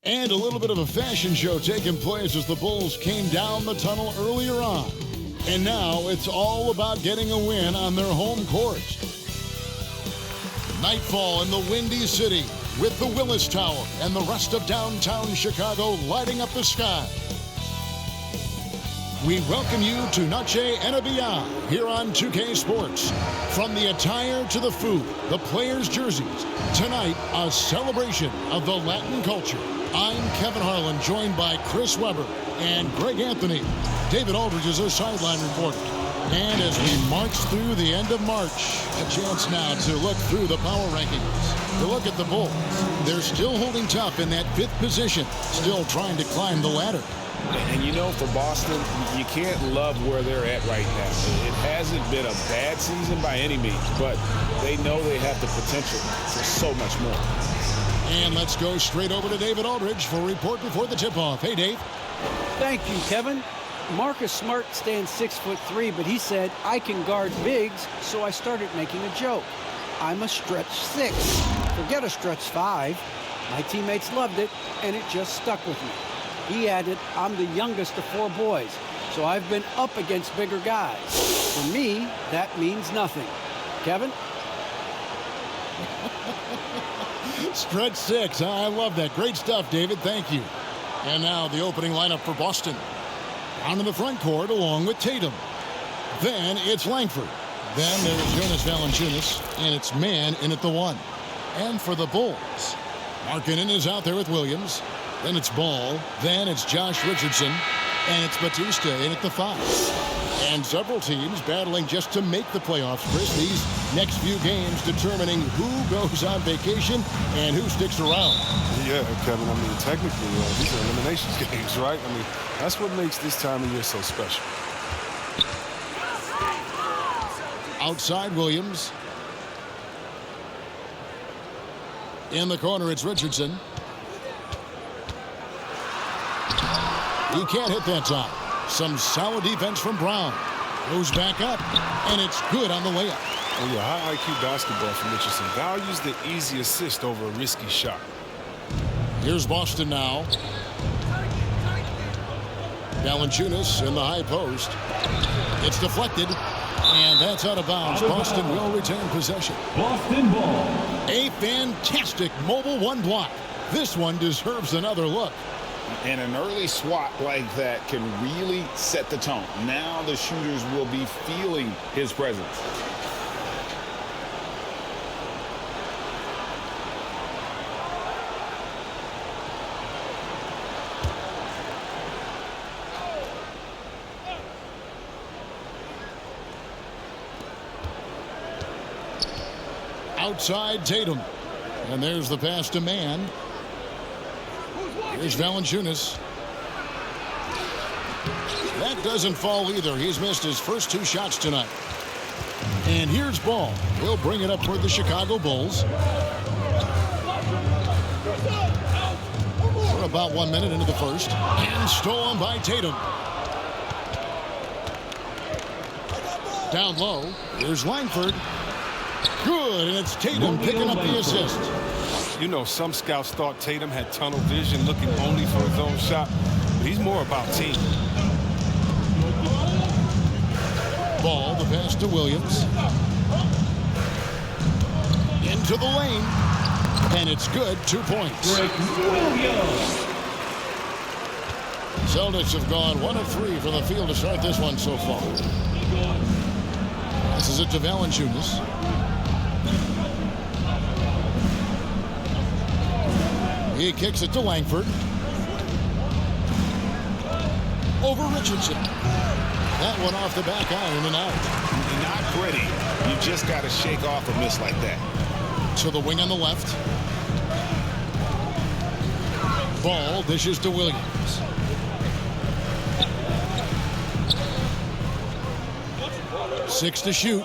And a little bit of a fashion show taking place as the Bulls came down the tunnel earlier on. And now it's all about getting a win on their home court. Nightfall in the Windy City with the Willis Tower and the rest of downtown Chicago lighting up the sky. We welcome you to Noche and Beyond here on 2K Sports. From the attire to the food, the players' jerseys, tonight a celebration of the Latin culture. I'm Kevin Harlan, joined by Chris Webber and Greg Anthony. David Aldridge is a sideline reporter. And as we march through the end of March, a chance now to look through the power rankings. To look at the Bulls. They're still holding tough in that 5th position, still trying to climb the ladder. And you know, for Boston, you can't love where they're at right now. It hasn't been a bad season by any means, but they know they have the potential for so much more. And let's go straight over to David Aldridge for a report before the tip-off. Hey, Dave. Thank you, Kevin. Marcus Smart stands 6'3", but he said, I can guard bigs, so I started making a joke. I'm a stretch 6. Forget a stretch 5. My teammates loved it, and it just stuck with me. He added, I'm the youngest of 4 boys, so I've been up against bigger guys. For me, that means nothing. Kevin? Stretch 6. I love that. Great stuff, David. Thank you. And now the opening lineup for Boston. Down in the front court along with Tatum. Then it's Langford. Then there's Jonas Valanciunas, and it's Mann in at the 1. And for the Bulls, Markkanen is out there with Williams. Then it's Ball. Then it's Josh Richardson. And it's Batista in at the 5. And several teams battling just to make the playoffs, Chris. These next few games determining who goes on vacation and who sticks around. Yeah, Kevin, I mean, technically, these are eliminations games, right? I mean, that's what makes this time of year so special. Outside Williams. In the corner, it's Richardson. He can't hit that time. Some solid defense from Brown. Goes back up, and it's good on the layup. Oh, yeah, high IQ basketball from Richardson. Values the easy assist over a risky shot. Here's Boston now. Valanciunas in the high post. It's deflected, and that's out of bounds. Boston will retain possession. Boston ball. A fantastic mobile 1 block. This one deserves another look. And an early swat like that can really set the tone. Now the shooters will be feeling his presence. Outside Tatum. And there's the pass to Mann. Here's Valanciunas. That doesn't fall either. He's missed his first 2 shots tonight. And here's Ball. He'll bring it up for the Chicago Bulls. We're about 1 minute into the first. And stolen by Tatum. Down low. Here's Langford. Good, and it's Tatum picking up the assist. You know, some scouts thought Tatum had tunnel vision, looking only for his own shot. But he's more about team. Ball, the pass to Williams. Into the lane. And it's good. 2 points. Celtics have gone 1 of 3 from the field to start this one so far. Passes it to Valanciunas. He kicks it to Langford. Over Richardson. That one off the back iron and out. Not pretty. You just got to shake off a miss like that. To the wing on the left. Ball dishes to Williams. Six to shoot.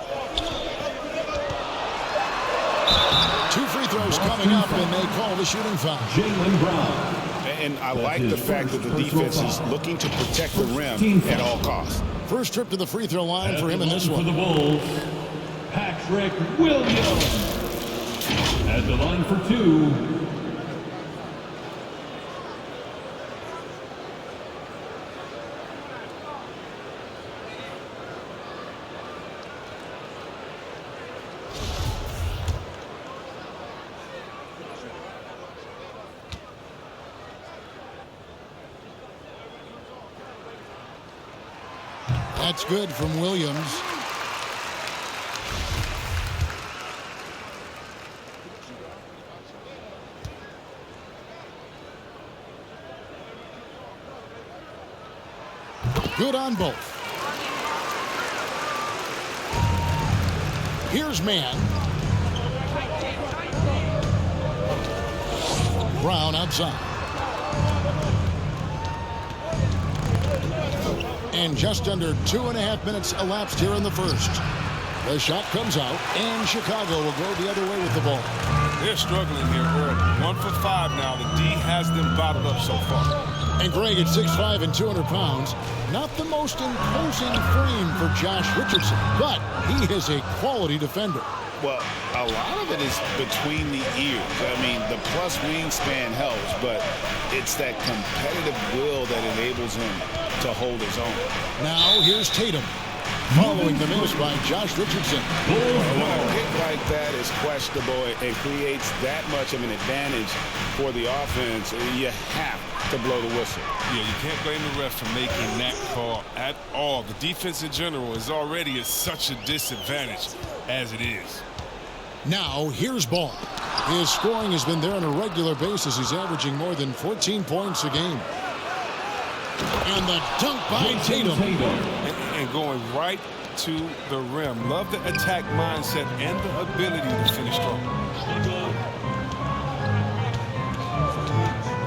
2 free throws coming up, and they call the shooting foul. Jaylen Brown. And I like the fact that the defense is looking to protect the rim at all costs. First trip to the free throw line for him in this For one. the Bulls, Patrick Williams. At the line for 2. That's good from Williams. Good on both. Here's man. Brown outside. And just under 2.5 minutes elapsed here in the first. The shot comes out, and Chicago will go the other way with the ball. They're struggling here early. 1 for 5 now. The D has them bottled up so far. And Greg at 6'5" and 200 pounds, not the most imposing frame for Josh Richardson, but he is a quality defender. Well, a lot of it is between the ears. I mean, the plus wingspan helps, but it's that competitive will that enables him to hold his own. Now here's Tatum, following the miss by Josh Richardson. When a hit like that is questionable, it creates that much of an advantage for the offense. You have to blow the whistle. Yeah, you can't blame the ref for making that call at all. The defense in general is already at such a disadvantage as it is. Now here's Ball. His scoring has been there on a regular basis. He's averaging more than 14 points a game. And the dunk by Tatum. And going right to the rim. Love the attack mindset and the ability to finish strong.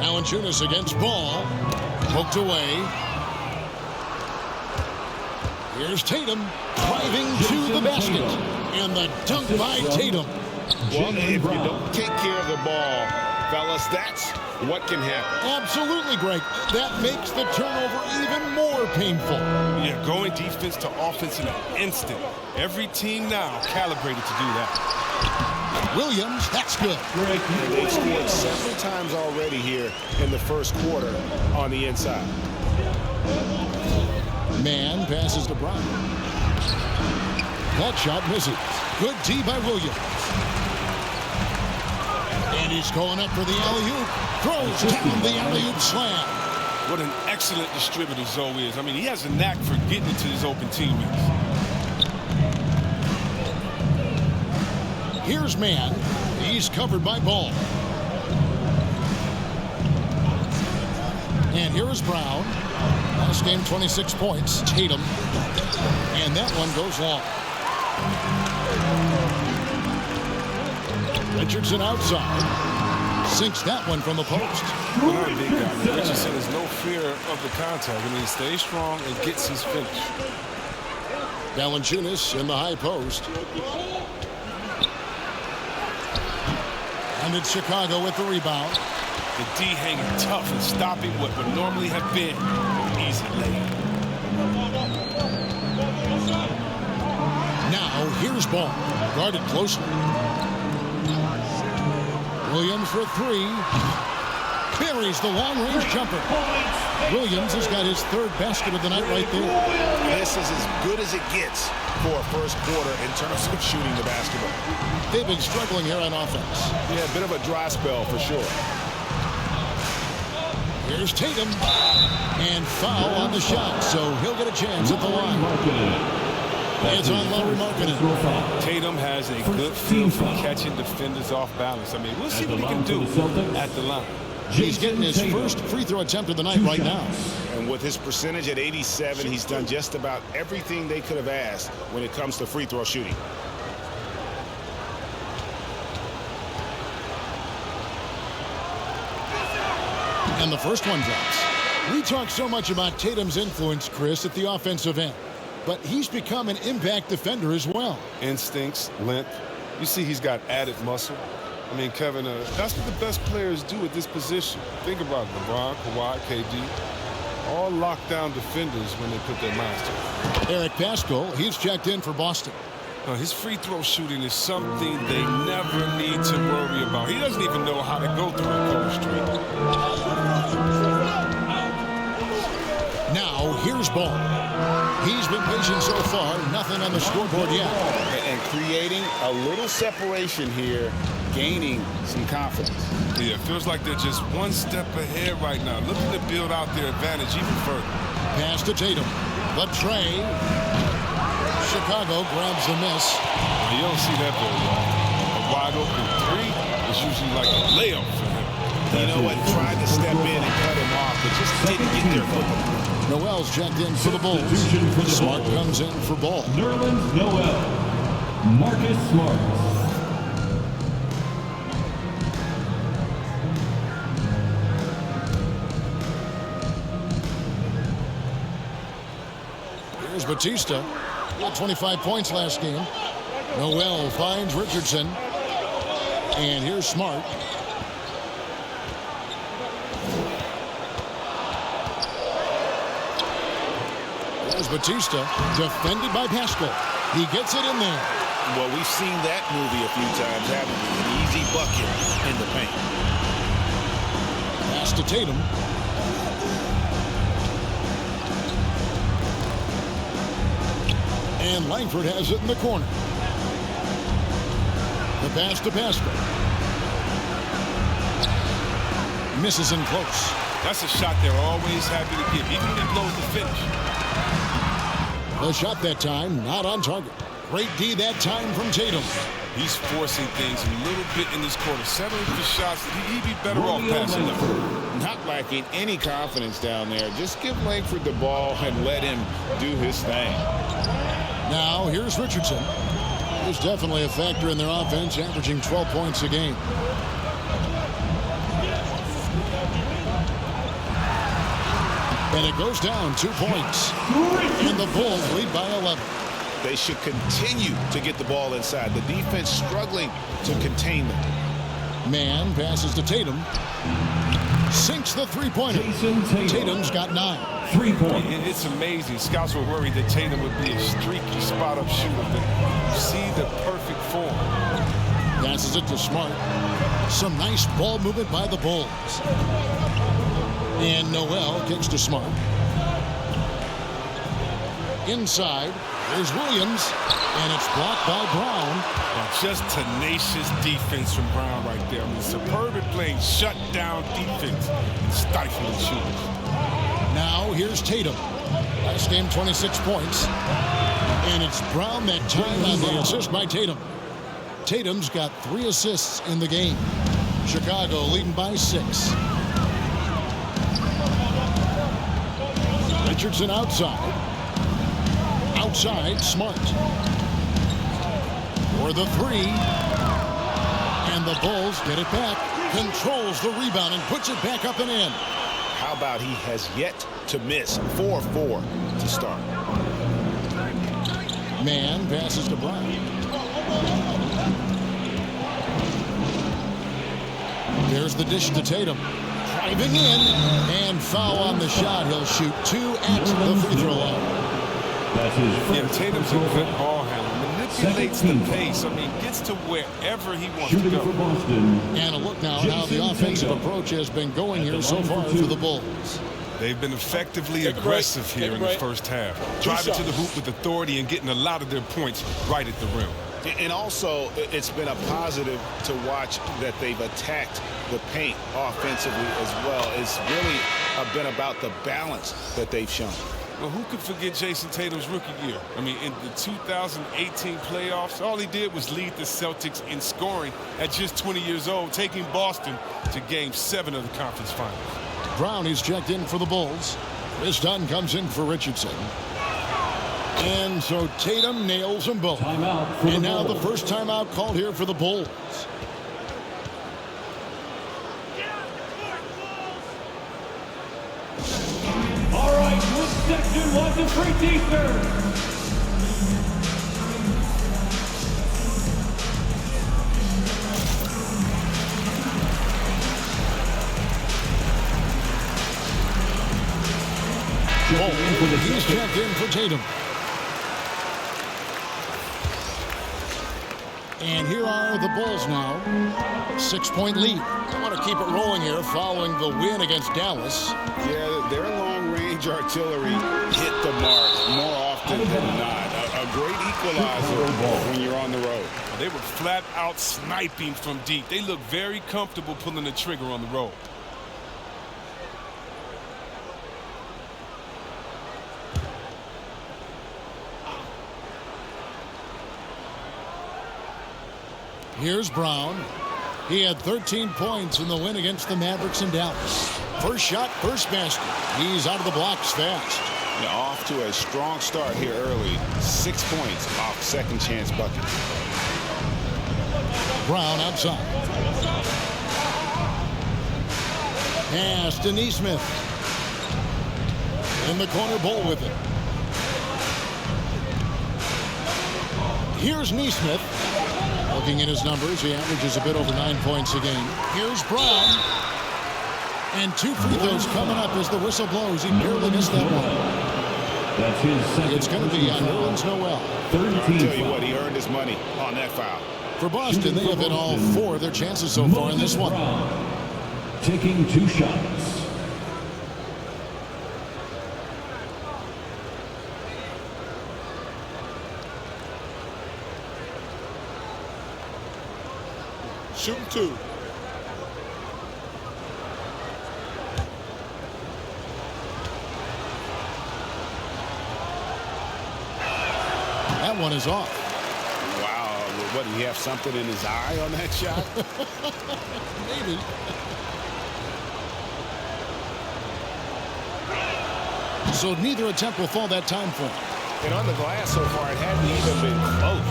Valanciunas against Ball. Poked away. Here's Tatum driving to the basket. And the dunk by Tatum. Well, if you don't take care of the ball, fellas, that's what can happen. Absolutely, Greg. That makes the turnover even more painful. Yeah, going defense to offense in an instant. Every team now calibrated to do that. Williams, that's good. They've scored several times already here in the first quarter on the inside. Man passes to Brown. That shot misses. Good D by Williams. And he's going up for the alley-oop. Throws down the alley-oop slam. What an excellent distributor Zoe is. I mean, he has a knack for getting to his open teammates. Here's man. He's covered by Ball. And here is Brown. Last game, 26 points. Tatum. And that one goes long. Richardson outside. Sinks that one from the post. Well, big guy. Richardson has no fear of the contact. I mean, he stays strong and gets his finish. Valanciunas in the high post. And it's Chicago with the rebound. The D hanging tough and stopping what would normally have been an easy layup. Now here's Ball. Guarded closely. Williams for three. Buries the long-range jumper. Williams has got his third basket of the night right there. This is as good as it gets for a first quarter in terms of shooting the basketball. They've been struggling here on offense. Yeah, a bit of a dry spell for sure. Here's Tatum. And foul on the shot, so he'll get a chance at the line. It's on Lauri Markkanen. Tatum has a good feel for catching defenders off balance. I mean, we'll see what he can do at the line. He's getting his first free throw attempt of the night right now. And with his percentage at 87, he's done just about everything they could have asked when it comes to free throw shooting. And the first one drops. We talk so much about Tatum's influence, Chris, at the offensive end. But he's become an impact defender as well. Instincts, length. You see he's got added muscle. I mean, Kevin, that's what the best players do at this position. Think about it. LeBron, Kawhi, KD. All lockdown defenders when they put their minds to it. Eric Pascal, he's checked in for Boston. His free throw shooting is something they never need to worry about. He doesn't even know how to go through a cold streak. Now, here's Ball. He's been patient so far. Nothing on the scoreboard yet. And creating a little separation here gaining some confidence. Yeah, it feels like they're just one step ahead right now, looking to build out their advantage even further. Pass to Tatum. The tray. Chicago grabs the miss. You don't see that very well. A wide open three is usually like a layup for him. You know what? Tried to step in and cut him off, but just didn't get there quickly. Noel's checked in for the Bulls. Smart comes in for Ball. Nerlens Noel. Marcus Smart. Here's Batista. He had 25 points last game. Noel finds Richardson. And here's Smart. There's Batista, defended by Pascal. He gets it in there. Well, we've seen that movie a few times, haven't we? An easy bucket in the paint. Pass to Tatum. And Langford has it in the corner. The pass to Pascal. Misses in close. That's a shot they're always happy to give, even if it blows the finish. The shot that time, not on target. Great D that time from Tatum. He's forcing things a little bit in this quarter, settling for shots that he'd be better off passing them. Not lacking any confidence down there. Just give Langford the ball and let him do his thing. Now, here's Richardson. He's definitely a factor in their offense, averaging 12 points a game. And it goes down 2 points. And the Bulls lead by 11. They should continue to get the ball inside. The defense struggling to contain them. Man passes to Tatum. Sinks the three-pointer. Tatum's got 9. 3-point. It's amazing. Scouts were worried that Tatum would be a streaky spot-up shooter, but you see the perfect form. Passes it to Smart. Some nice ball movement by the Bulls. And Noel kicks to Smart. Inside, there's Williams, and it's blocked by Brown. Just tenacious defense from Brown right there. I mean, superb at playing shut-down defense and stifling shooters. Now here's Tatum. Last game, 26 points. And it's Brown that time on the assist by Tatum. Tatum's got 3 assists in the game. Chicago leading by 6. Richardson outside. Outside, Smart. For the 3. And the Bulls get it back. Controls the rebound and puts it back up and in. How about he has yet to miss? 4-4 to start. Man passes to Brown. There's the dish to Tatum. Driving in. And foul on the shot. He'll shoot 2 at the free throw line. That's his Yeah, first Tatum's a good ball handler. Manipulates the pace. I mean, gets to wherever he wants to shooting go. for Boston. And a look now at how the offensive approach has been going here so far for the Bulls. They've been effectively aggressive here in the first half. Driving to the hoop with authority and getting a lot of their points right at the rim. And also, it's been a positive to watch that they've attacked the paint offensively as well. It's really been about the balance that they've shown. Well, who could forget Jason Tatum's rookie year? I mean, in the 2018 playoffs, all he did was lead the Celtics in scoring at just 20 years old, taking Boston to Game 7 of the conference finals. Brown is checked in for the Bulls. This Dunn comes in for Richardson. And so Tatum nails them both. Timeout for And the now the Bulls. first timeout called here for the Bulls. All right, with section 1 to 3 T-third. He's checked in for Tatum. And here are the Bulls now. 6-point lead. They want to keep it rolling here following the win against Dallas. Yeah, their long-range artillery hit the mark more often than not. A A great equalizer when you're on the road. They were flat out sniping from deep. They look very comfortable pulling the trigger on the road. Here's Brown. He had 13 points in the win against the Mavericks in Dallas. First shot, first basket. He's out of the blocks fast. Yeah, off to a strong start here early. 6 points off second chance bucket. Brown outside. Pass to Neesmith. In the corner, Bull with it. Here's Neesmith. Looking at his numbers, he averages a bit over 9 points a game. Here's Brown. And 2 free throws coming up as the whistle blows. He barely missed that one. That's his second. It's going to be on Nerlens Noel. 13. I'll tell you what, he earned his money on that foul. For Boston, they have hit all 4 of their chances so far in this one. Taking 2 shots. Shooting 2. That one is off. Wow, what, did he have something in his eye on that shot? Maybe. So neither attempt will fall that time for him. And on the glass so far, it hadn't even been close.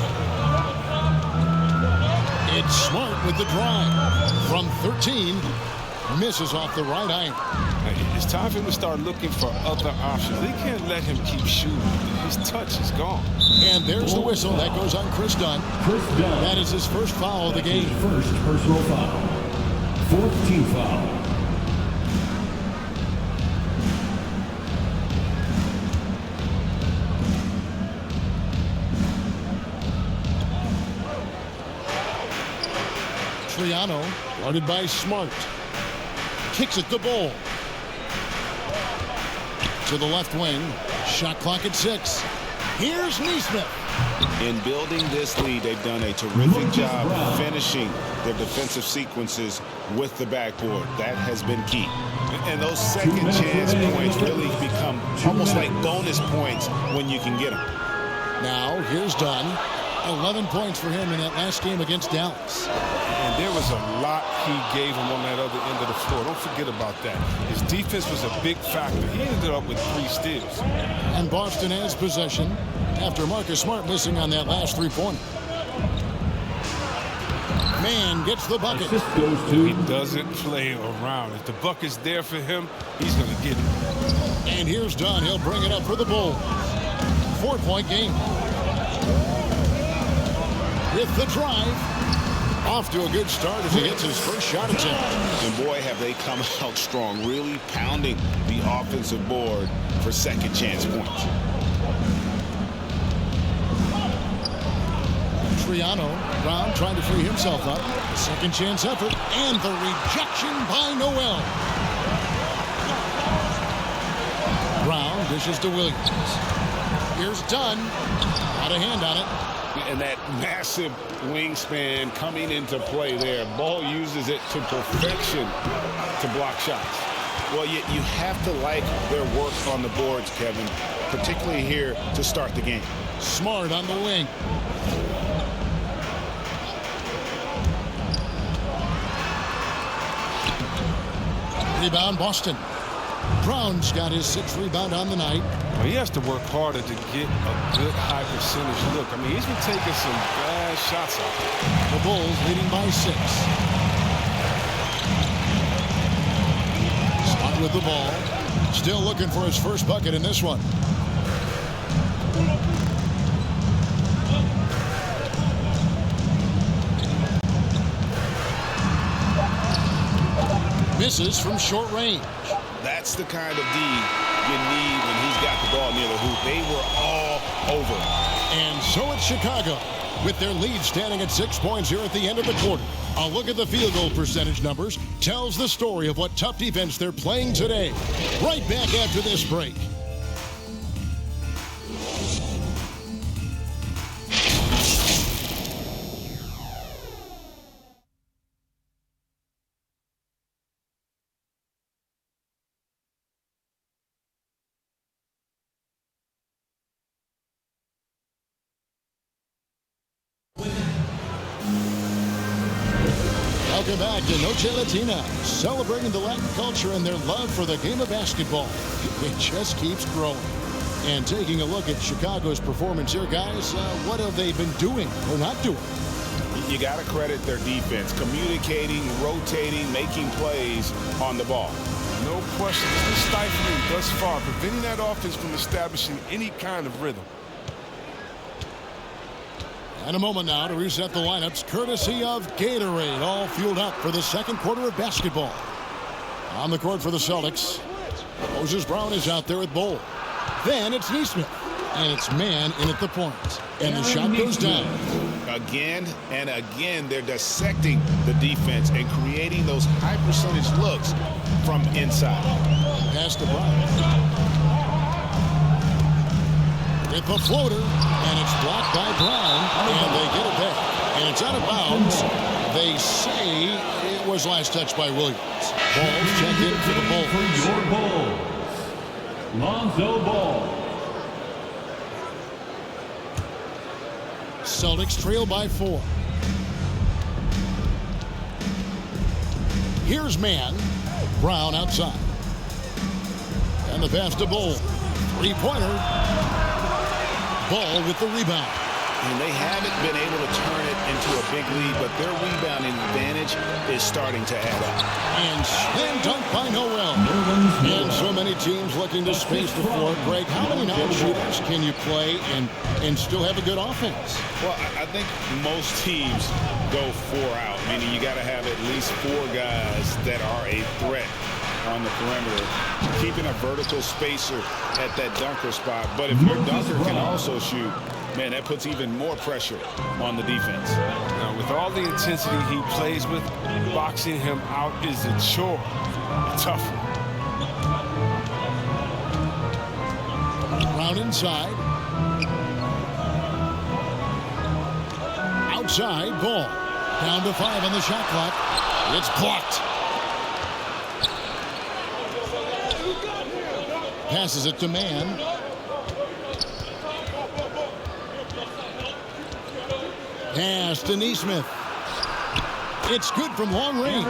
It's Smart with the drive. From 13, misses off the right iron. It's time for him to start looking for other options. They can't let him keep shooting. His touch is gone. And there's the whistle. That goes on Chris Dunn. Chris Dunn. That is his first foul of the game. His first personal foul. 4th team foul. Triano, guarded by Smart. Kicks it to Bull. To the left wing. Shot clock at 6. Here's Neesmith. In building this lead, they've done a terrific job finishing their defensive sequences with the backboard. That has been key. And those second chance points really become almost like bonus points when you can get them. Now, here's Dunn. 11 points for him in that last game against Dallas. And there was a lot he gave him on that other end of the floor. Don't forget about that. His defense was a big factor. He ended up with 3 steals. And Boston has possession after Marcus Smart missing on that last 3-pointer. Man gets the bucket. Assist goes to. He doesn't play around. If the bucket's there for him, he's going to get it. And here's Dunn. He'll bring it up for the Bulls. 4-point game. With the drive. Off to a good start as he gets his first shot attempt. And boy, have they come out strong, really pounding the offensive board for second chance points. Triano, Brown trying to free himself up. Second chance effort, and the rejection by Noel. Brown dishes to Williams. Here's Dunn. Got a hand on it. And that massive wingspan coming into play there. Ball uses it to perfection to block shots. Well, you have to like their work on the boards, Kevin, particularly here to start the game. Smart on the wing. Rebound, Boston. Brown's got his 6th rebound on the night. Well, he has to work harder to get a good high percentage look. I mean, he's been taking some bad shots out there. The Bulls leading by 6. Smart with the ball. Still looking for his first bucket in this one. Misses from short range. That's the kind of D you need when he's got the ball near the hoop. They were all over. And so it's Chicago with their lead standing at 6 points here at the end of the quarter. A look at the field goal percentage numbers tells the story of what tough defense they're playing today. Right back after this break. Welcome back to Noche Latina, celebrating the Latin culture and their love for the game of basketball. It just keeps growing. And taking a look at Chicago's performance here, guys, what have they been doing or not doing? You got to credit their defense, communicating, rotating, making plays on the ball. No question. It's been stifling thus far, preventing that offense from establishing any kind of rhythm. And a moment now to reset the lineups, courtesy of Gatorade, all fueled up for the second quarter of basketball. On the court for the Celtics, Moses Brown is out there with Bol. Then it's Nesmith, and it's man in at the point. And the shot goes down. Again and again, they're dissecting the defense and creating those high-percentage looks from inside. Pass to Brown. With the floater, and it's blocked by Brown, and they get it back. And it's out of bounds. They say it was last touched by Williams. Ball's checked in for the Bulls. For your Bulls, Lonzo Ball. Celtics trail by 4. Here's man. Brown outside. And the pass to Bol. Three-pointer. Ball with the rebound. And they haven't been able to turn it into a big lead, but their rebounding advantage is starting to add up. And slam dunk by Noel. And so many teams looking to space the floor. Greg, how many non-shooters can you play and still have a good offense? Well, I think most teams go 4 out, meaning you got to have at least 4 guys that are a threat on the perimeter, keeping a vertical spacer at that dunker spot. But if your dunker can also shoot, man, that puts even more pressure on the defense. Now, with all the intensity he plays with, boxing him out is a chore. A tough one. Brown inside. Outside, Ball. Down to 5 on the shot clock. It's blocked. Passes it to man. Pass to Nesmith. It's good from long range.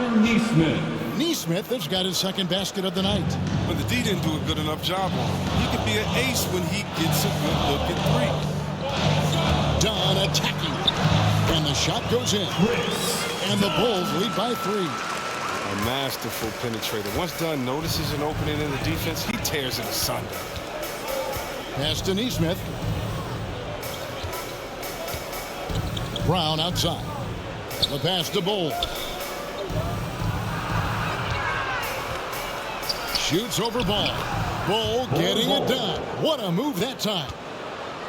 Nesmith has got his second basket of the night. But the D didn't do a good enough job on him. He could be an ace when he gets a good look at 3. Dunn attacking. And the shot goes in. And the Bulls lead by 3. A masterful penetrator. Once Dunn notices an opening in the defense, he tears it asunder. Pass to Nesmith. Brown outside. The pass to Bol. Shoots over Ball. Bol getting it done. What a move that time.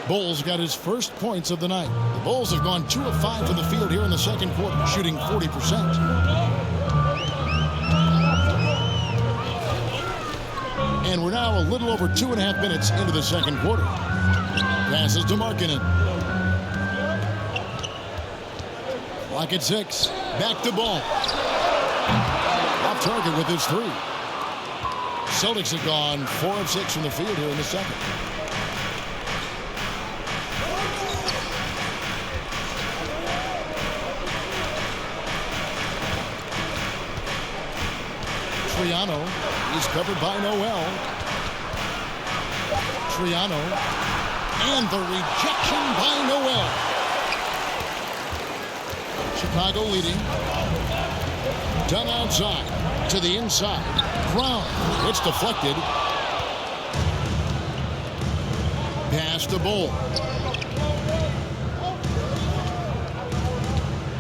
Bol's got his first points of the night. The Bulls have gone 2 of 5 from the field here in the second quarter, shooting 40%. And we're now a little over 2.5 minutes into the second quarter. Passes to Markkanen. Clock at 6. Back to Ball. Off target with his 3. Celtics have gone 4 of 6 from the field here in the second. Triano. He's covered by Noel. Triano. And the rejection by Noel. Chicago leading. Dunn outside. To the inside. Brown. It's deflected. Pass to Bol.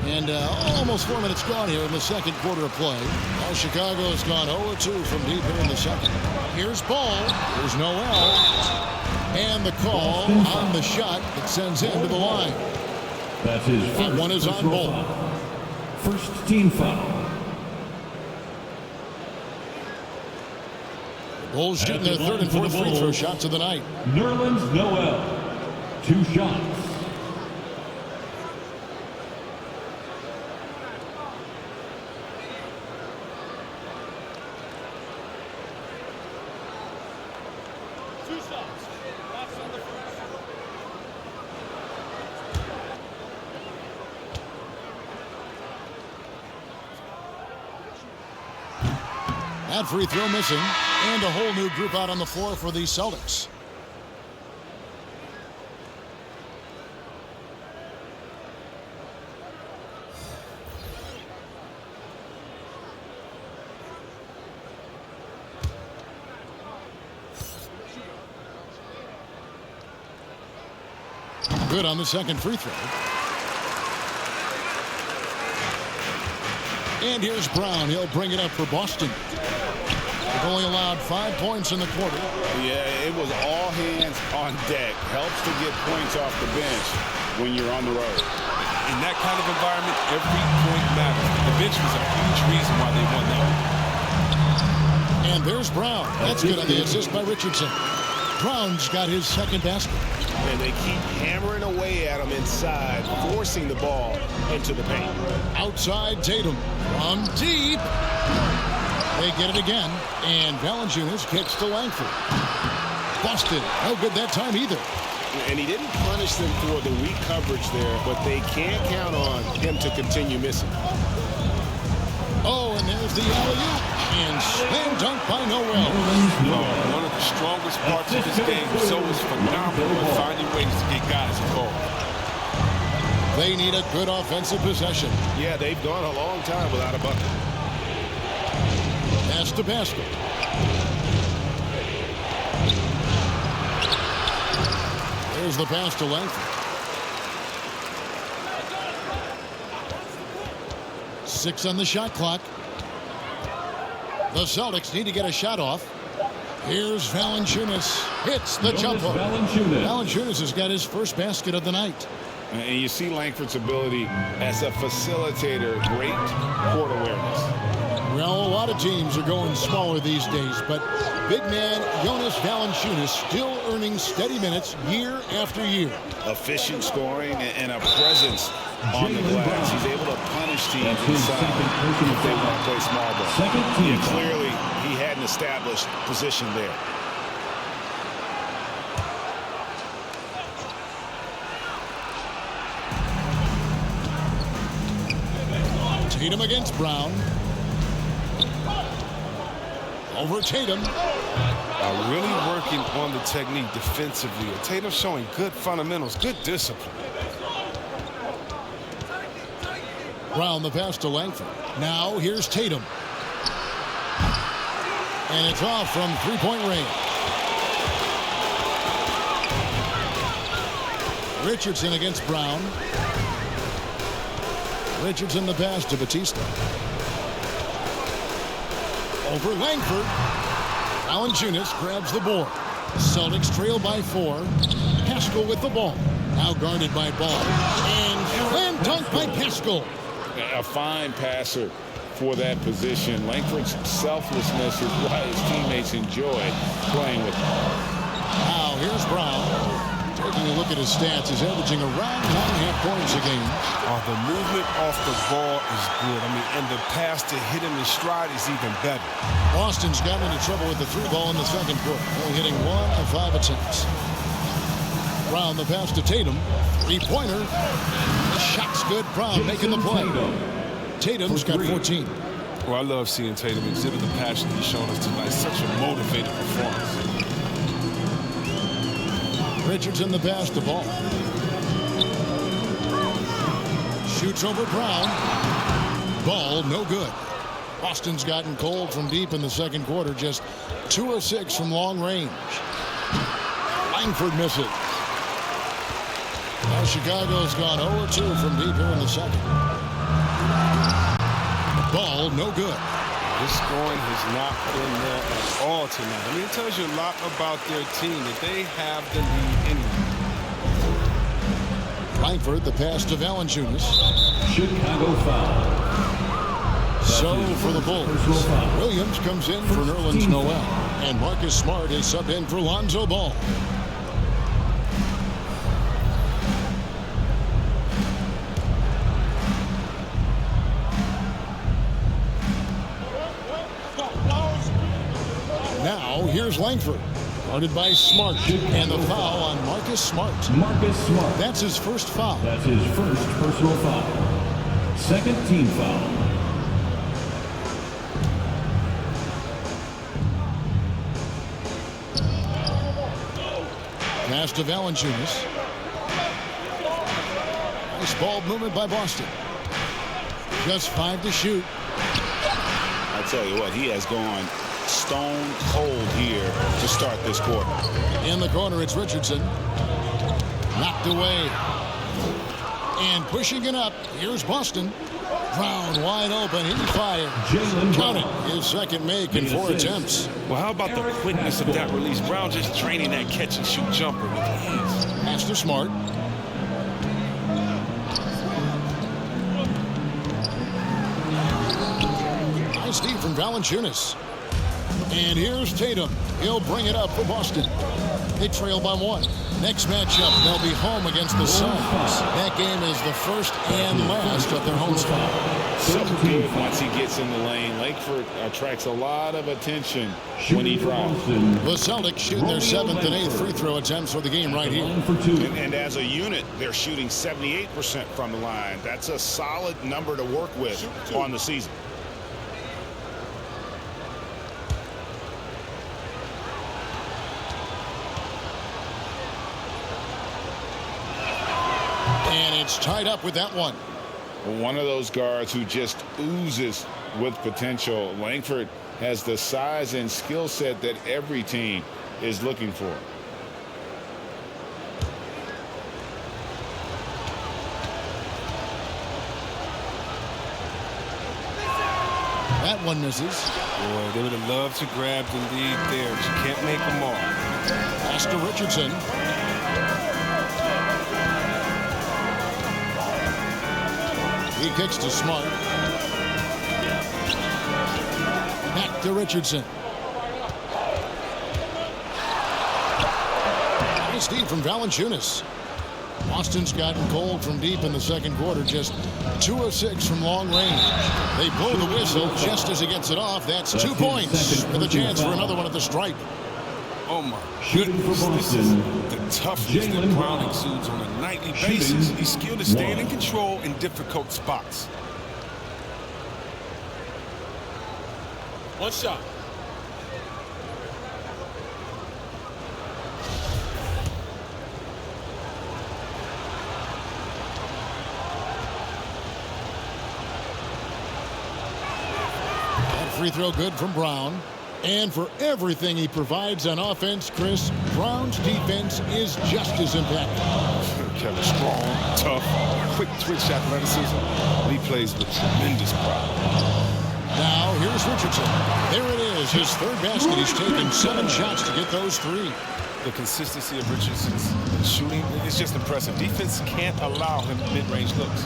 And almost 4 minutes gone here in the second quarter of play. Now Chicago has gone 0-2 from deep here in the second. Here's Ball. Here's Noel. And the call on the shot that sends him to the line. That's his first. That one is on Ball. First team foul. The Bulls shooting their third and fourth free throw shots of the night. Nerlens Noel. 2 shots. That free throw missing, and a whole new group out on the floor for the Celtics. Good on the second free throw. And here's Brown. He'll bring it up for Boston. They've only allowed 5 points in the quarter. Yeah, it was all hands on deck. Helps to get points off the bench when you're on the road. In that kind of environment, every point matters. The bench was a huge reason why they won that one. And there's Brown. That's good on the assist by Richardson. Brown's got his second basket. And they keep hammering away at him inside, forcing the ball into the paint. Outside Tatum from deep. They get it again, and Valanciunas kicks to Langford. Boston, no good that time either. And he didn't punish them for the weak coverage there, but they can't count on him to continue missing. Oh, and there's the alley-oop. And slam dunk by Noel. One of the strongest parts of this game. So is phenomenal at finding ways to get guys involved. They need a good offensive possession. Yeah, they've gone a long time without a bucket. Pass to basket. There's the pass to Langford. 6 on the shot clock. The Celtics need to get a shot off. Here's Valanciunas. Hits the jumper. Valanciunas has got his first basket of the night. And you see Langford's ability as a facilitator. Great court awareness. Well, a lot of teams are going smaller these days, but big man Jonas Valanciunas still earning steady minutes year after year. Efficient scoring and a presence on the glass. He's able to punish teams inside if they want to play small ball. Yeah, clearly, he had an established position there. Tatum against Brown. Over Tatum. Really working on the technique defensively. Tatum showing good fundamentals, good discipline. Brown the pass to Langford. Now here's Tatum. And it's off from three-point range. Richardson against Brown. Richardson the pass to Batista. Over Langford. Valanciunas grabs the board. Celtics trail by 4. Pascal with the ball. Now guarded by Ball. And slam dunk by Pascal. A fine passer for that position. Langford's selflessness is why his teammates enjoy playing with him. Now here's Brown. Taking a look at his stats, he's averaging around 9.5 points a game. The movement off the ball is good. And the pass to hit him in stride is even better. Boston's gotten into trouble with the three ball in the second quarter, only hitting 1 of 5 attempts. Brown the pass to Tatum. Three-pointer. Shot's good. Brown making the play. Tatum's got 14. Well, I love seeing Tatum exhibit the passion he's shown us tonight. Such a motivated performance. Richardson the pass to Ball. Shoots over Brown. Ball no good. Boston's gotten cold from deep in the second quarter. Just 2 of 6 from long range. Langford misses. Now Chicago's gone 0-2 from deep here in the second. Ball no good. This scoring has not been there at all tonight. It tells you a lot about their team that they have the lead anyway. Langford the pass to Valanciunas. Chicago foul. So for the Bulls, Williams comes in for Nerlens Noel, and Marcus Smart is subbed in for Lonzo Ball. Now here's Langford, guarded by Smart, and the foul on Marcus Smart. Marcus Smart. That's his first foul. That's his first personal foul. Second team foul. Pass to Valanciunas. Nice ball movement by Boston. Just 5 to shoot. I tell you what, he has gone stone cold here to start this quarter. In the corner, it's Richardson. Knocked away. And pushing it up, here's Boston. Brown wide open, he fired. Count it, his second make in 4 attempts. Well, how about the quickness of that release? Brown just training that catch and shoot jumper with hands. Pass to Smart. Nice feed from Valanciunas. And here's Tatum. He'll bring it up for Boston. They trail by 1. Next matchup, they'll be home against the Suns. That game is the first and last of their home spot. So good once he gets in the lane. Langford attracts a lot of attention when he drives. The Celtics shooting their 7th and 8th free throw attempts for the game right here. And as a unit, they're shooting 78% from the line. That's a solid number to work with on the season. And it's tied up with that one. One of those guards who just oozes with potential. Langford has the size and skill set that every team is looking for. That one misses. Boy, they would have loved to grab the lead there, but you can't make them all. Pass to Richardson. He kicks to Smart. Back to Richardson. Nice feed from Valanciunas. Boston's gotten cold from deep in the second quarter. Just 2 of 6 from long range. They blow the whistle just as he gets it off. That's 2 points with a chance for another one at the stripe. Oh my goodness, this is the toughness that Brown exudes on a nightly basis. He's skilled at staying in control in difficult spots. One shot. That free throw good from Brown. And for everything he provides on offense, Chris, Brown's defense is just as impactful. Kevin, strong, tough, quick twitch athleticism. He plays with tremendous pride. Now, here's Richardson. There it is, his 3rd basket. He's taken 7 shots to get those 3. The consistency of Richardson's shooting is just impressive. Defense can't allow him mid-range looks.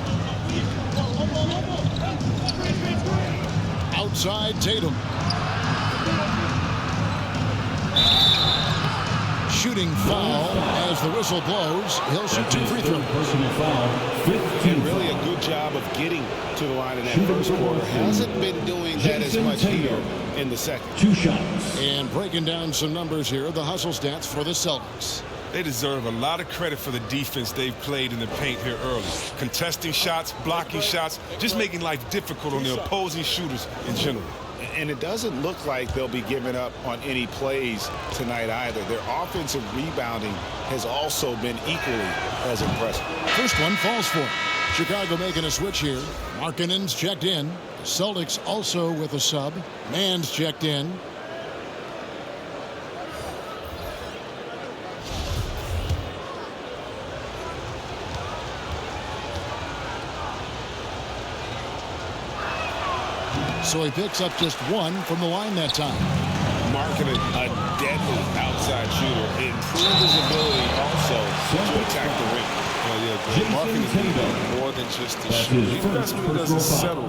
Outside Tatum. Shooting foul as the whistle blows. He'll shoot 2 free throws. And really a good job of getting to the line in that first quarter. Hasn't been doing that as much here in the second. 2 shots. And breaking down some numbers here, the hustle stats for the Celtics. They deserve a lot of credit for the defense they've played in the paint here early. Contesting shots, blocking shots, just making life difficult on the opposing shooters in general. And it doesn't look like they'll be giving up on any plays tonight either. Their offensive rebounding has also been equally as impressive. First one falls for him. Chicago making a switch here. Markkanen's checked in. The Celtics also with a sub. Mann's checked in. So he picks up just 1 from the line that time. Markkanen, a deadly outside shooter, improved his ability also to attack the ring. Markkanen is more than just a shooter. He really doesn't settle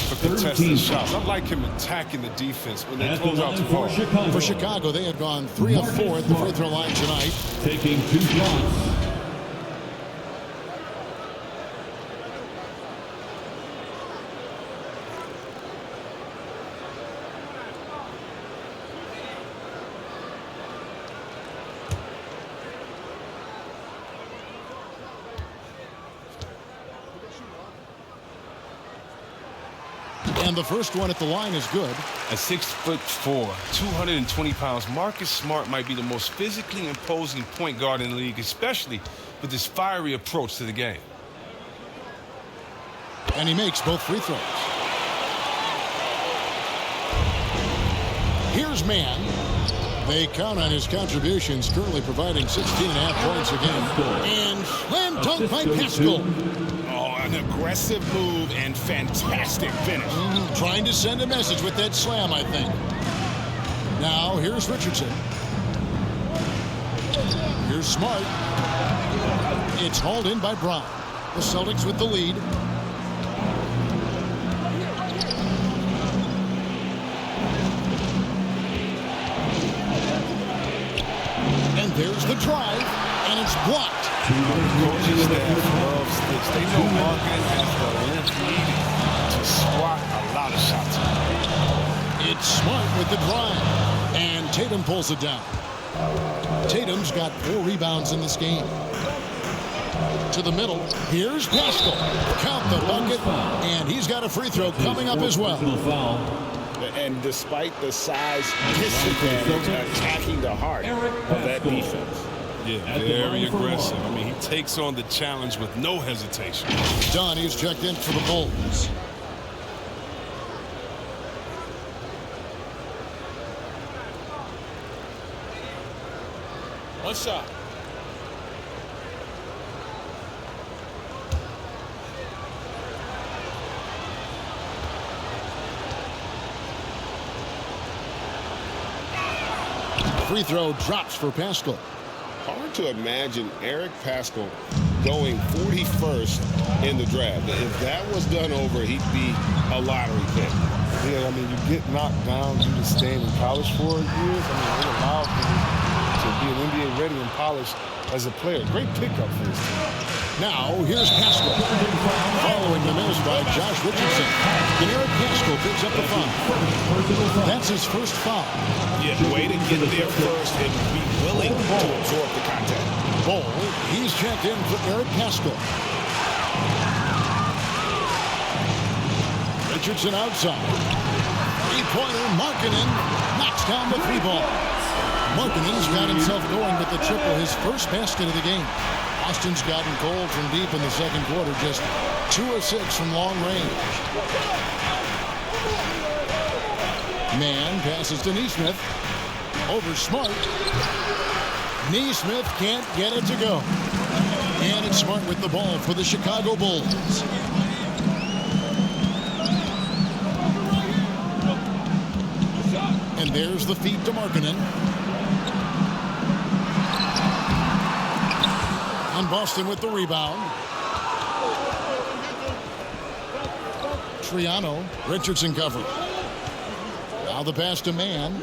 for contested shots. I like him attacking the defense when they close out the ball. For Chicago, they had gone 3 of 4 at the free throw line tonight. Taking 2 shots. And the first one at the line is good. At 6'4", 220 pounds, Marcus Smart might be the most physically imposing point guard in the league, especially with his fiery approach to the game. And he makes both free throws. Here's Mann. They count on his contributions, currently providing 16.5 points a game. And slam dunk by Pascal. Oh, an aggressive move and fantastic finish. Trying to send a message with that slam, I think. Now, here's Richardson. Here's Smart. It's hauled in by Brown. The Celtics with the lead. And there's the drive, and it's blocked. Coaching staff loves this. They know Marcus has the length needed to swat a lot of shots. It's Smart with the drive, and Tatum pulls it down. Tatum's got 4 rebounds in this game. To the middle, here's Pascal. Count the bucket, and he's got a free throw coming up as well. And despite the size disadvantage, attacking the heart of that defense. Yeah, very aggressive. I mean, he takes on the challenge with no hesitation. Donnie's checked in for the Bulls. One shot. Free throw drops for Pascal. Hard to imagine Eric Pascal going 41st in the draft. If that was done over, he'd be a lottery pick. Yeah, I mean, you get knocked down due to staying in college for years. I mean, it allowed him to be an NBA ready and polished as a player. Great pickup for his team. Now, here's Pascal. Following the miss by Josh Richardson. And Eric Pascal picks up the foul. That's his first foul. Yeah, way to get there first and be willing to absorb the contact. Bull, he's checked in for Eric Pascal. Richardson outside. Three-pointer, Markkanen knocks down the 3 ball. Markkanen's got himself going with the triple, his first basket of the game. Boston's gotten cold from deep in the second quarter, just 2 of 6 from long range. Mann passes to Nesmith. Over Smart. Nesmith can't get it to go. And it's Smart with the ball for the Chicago Bulls. And there's the feed to Markkanen. And Boston with the rebound. Triano, Richardson covered. Now the pass to Mann.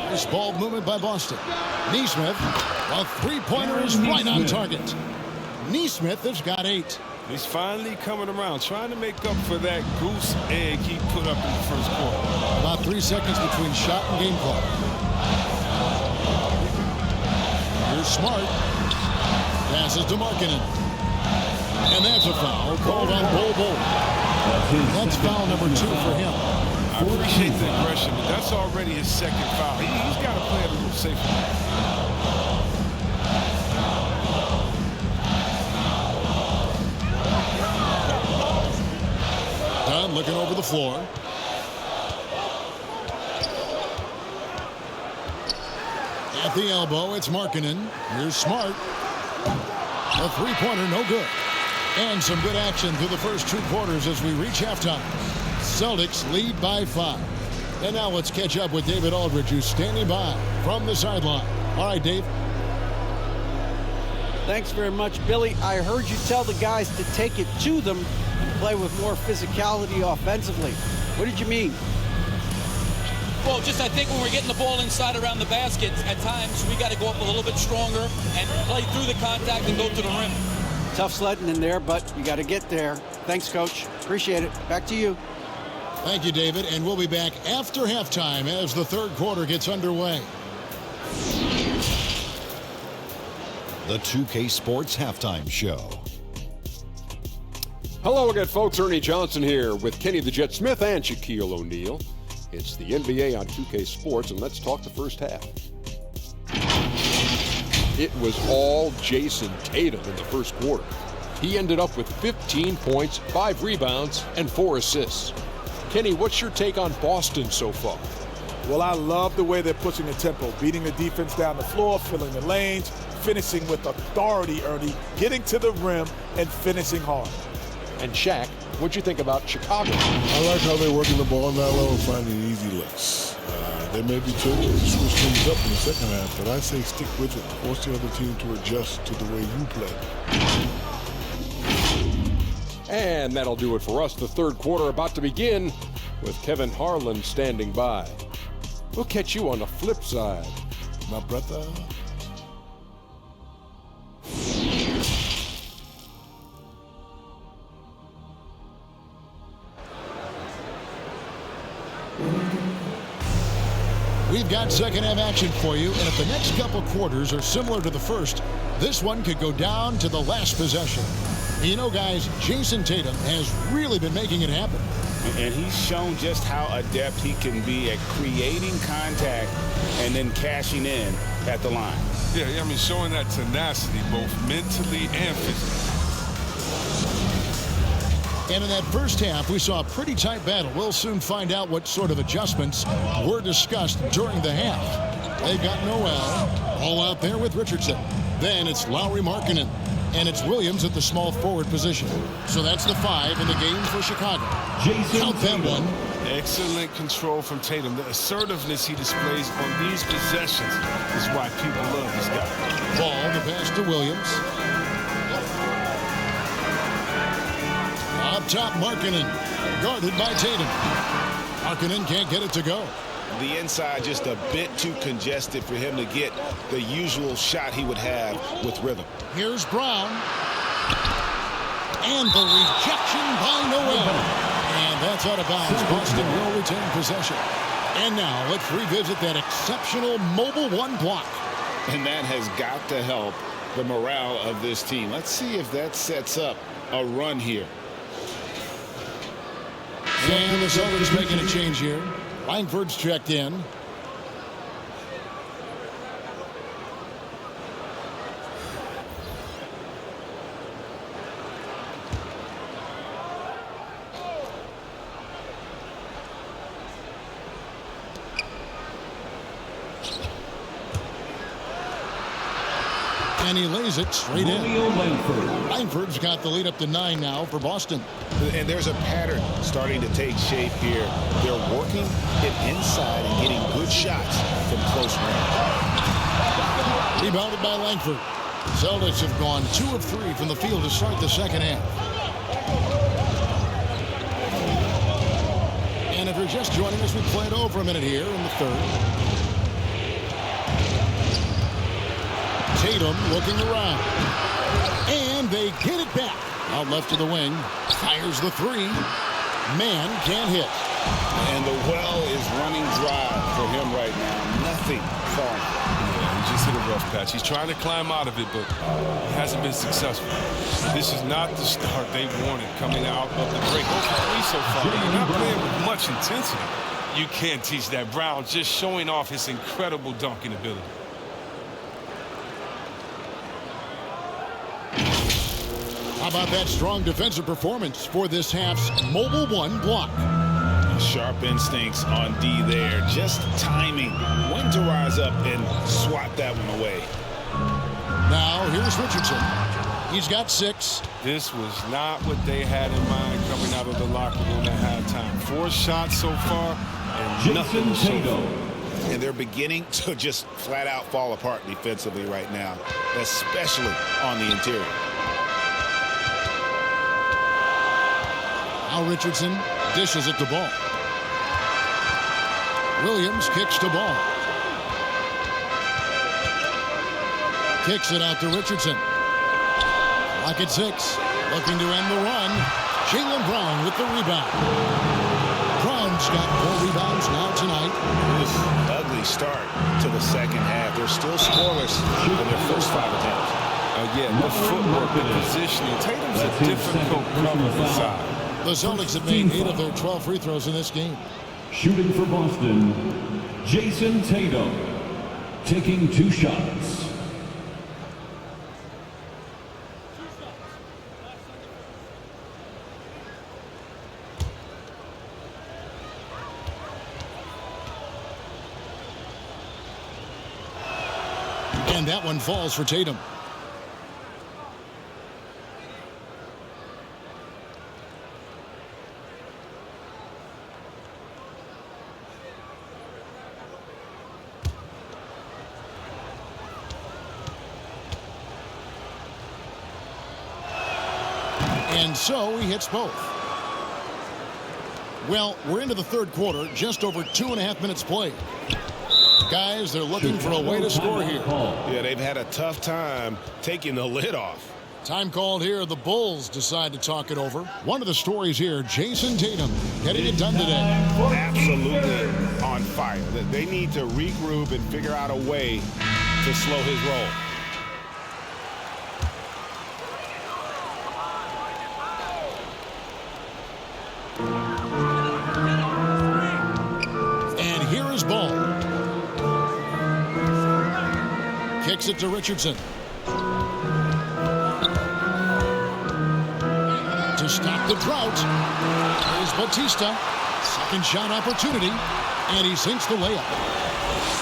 Nice ball movement by Boston. Nesmith, a three-pointer is right on target. Nesmith has got 8. He's finally coming around, trying to make up for that goose egg he put up in the first quarter. About 3 seconds between shot and game clock. Here's Smart. Passes to Markkanen. And that's a foul called on Bol. That's foul number 2 for him. I appreciate the aggression, but that's already his second foul. He's got to play it a little safer. Dunn looking over the floor. At the elbow, it's Markkanen. Here's Smart. A three-pointer, no good. And some good action through the first 2 quarters as we reach halftime. Celtics lead by 5. And now let's catch up with David Aldridge, who's standing by from the sideline. All right, Dave. Thanks very much, Billy. I heard you tell the guys to take it to them and play with more physicality offensively. What did you mean? Well, just I think when we're getting the ball inside around the basket, at times we got to go up a little bit stronger and play through the contact and go to the rim. Tough sledding in there, but you got to get there. Thanks, Coach. Appreciate it. Back to you. Thank you, David. And we'll be back after halftime as the third quarter gets underway. The 2K Sports Halftime Show. Hello again, folks. Ernie Johnson here with Kenny the Jet Smith and Shaquille O'Neal. It's the NBA on 2K Sports, and let's talk the first half. It was all Jason Tatum in the first quarter. He ended up with 15 points, 5 rebounds, and 4 assists. Kenny, what's your take on Boston so far? Well, I love the way they're pushing the tempo, beating the defense down the floor, filling the lanes, finishing with authority, Ernie, getting to the rim and finishing hard. And Shaq, what'd you think about Chicago? I like how they're working the ball down low and finding easy looks. They may be tricky to switch things up in the second half, but I say stick with it. Force the other team to adjust to the way you play. And that'll do it for us. The third quarter about to begin with Kevin Harlan standing by. We'll catch you on the flip side, My brother. We've got second half action for you, and if the next couple quarters are similar to the first, this one could go down to the last possession. You know, guys, Jason Tatum has really been making it happen. And he's shown just how adept he can be at creating contact and then cashing in at the line. Yeah, I mean, showing that tenacity both mentally and physically. And in that first half, we saw a pretty tight battle. We'll soon find out what sort of adjustments were discussed during the half. They've got Noel all out there with Richardson. Then it's Lowry Markkanen. And it's Williams at the small forward position. So that's the 5 in the game for Chicago. Count that one. Excellent control from Tatum. The assertiveness he displays on these possessions is why people love this guy. Ball, the pass to Williams. Up top, Markkanen. Guarded by Tatum. Markkanen can't get it to go. The inside just a bit too congested for him to get the usual shot he would have with rhythm. Here's Brown. And the rejection by Noel. And that's out of bounds. Boston will retain possession. And now let's revisit that exceptional mobile one block. And that has got to help the morale of this team. Let's see if that sets up a run here. And the Celtics making a change here. Langford's checked in. And he lays it straight in. Langford's got the lead up to 9 now for Boston. And there's a pattern starting to take shape here. They're working it inside and getting good shots from close range. Rebounded by Langford. Celtics have gone 2 of 3 from the field to start the second half. And if you're just joining us, we played over a minute here in the third. Tatum looking around. And they get it back. Out left to the wing. Fires the 3. Man can't hit. And the well is running dry for him right now. Nothing falling. Yeah, he just hit a rough patch. He's trying to climb out of it, but he hasn't been successful. This is not the start they wanted coming out of the break. 0 for 3 so far. You're not playing with much intensity. You can't teach that. Brown just showing off his incredible dunking ability. How about that strong defensive performance for this half's mobile one block? Sharp instincts on D there. Just timing when to rise up and swat that one away. Now here's Richardson. He's got 6. This was not what they had in mind coming out of the locker room at halftime. 4 shots so far and nothing to show. And they're beginning to just flat out fall apart defensively right now, especially on the interior. Now Richardson dishes it to Ball. Williams kicks to Ball. Kicks it out to Richardson. Lock at 6. Looking to end the run. Jaylen Brown with the rebound. Brown's got 4 rebounds now tonight. This ugly start to the second half. They're still scoreless in their first 5 attempts. Yeah, the footwork, the positioning. Tatum's a difficult cover inside. The Celtics have made 8 of their 12 free throws in this game. Shooting for Boston, Jason Tatum, taking 2 shots. And that one falls for Tatum. And so he hits both. Well, we're into the third quarter, just over 2.5 minutes played. Guys, they're looking for a way to score here. Yeah, they've had a tough time taking the lid off. Time called here. The Bulls decide to talk it over. One of the stories here, Jason Tatum getting it done today. Absolutely on fire. They need to regroup and figure out a way to slow his roll. And here is Ball. Kicks it to Richardson. To stop the drought. Here's Batista. Second shot opportunity. And he sinks the layup.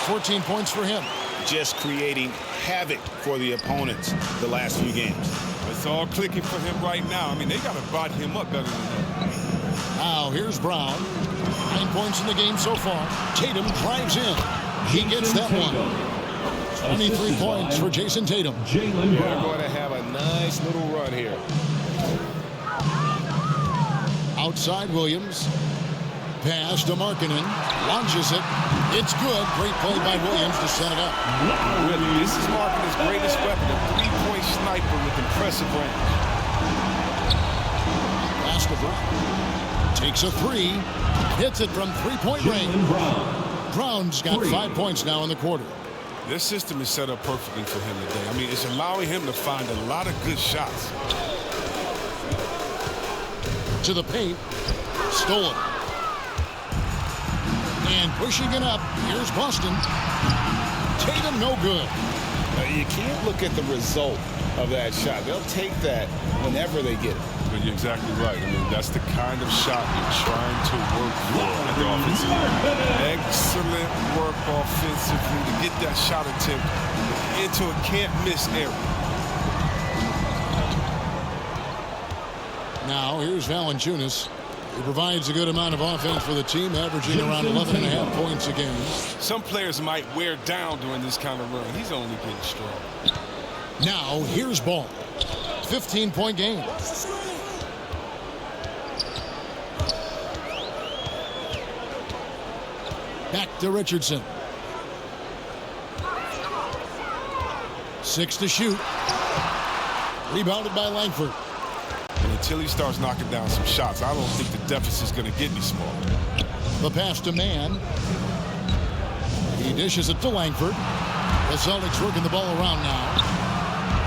14 points for him. Just creating havoc for the opponents the last few games. It's all clicking for him right now. I mean, they got to body him up better than that. Now here's Brown. 9 points in the game so far. Tatum drives in. He gets that one. 23 points for Jason Tatum. They're going to have a nice little run here. Outside Williams. Pass to Markkanen. Launches it. It's good. Great play by Williams to set it up. Really, this is Markkanen's greatest weapon, a three-point sniper with impressive range. Pass to Brown. Takes a 3. Hits it from three-point range. Brown's got 5 points now in the quarter. Their system is set up perfectly for him today. I mean, it's allowing him to find a lot of good shots. To the paint. Stolen. And pushing it up. Here's Boston. Tatum no good. You can't look at the result of that shot. They'll take that whenever they get it. But you're exactly right. I mean, that's the kind of shot you're trying to work for at the offensive end. Excellent work offensively to get that shot attempt into a can't-miss area. Now, here's Valanciunas. He provides a good amount of offense for the team, averaging around 11.5 points a game. Some players might wear down during this kind of run. He's only getting strong. Now, here's Ball. 15-point game. Back to Richardson. 6 to shoot. Rebounded by Langford. And until he starts knocking down some shots, I don't think the deficit's going to get any smaller. The pass to Mann. He dishes it to Langford. The Celtics working the ball around now.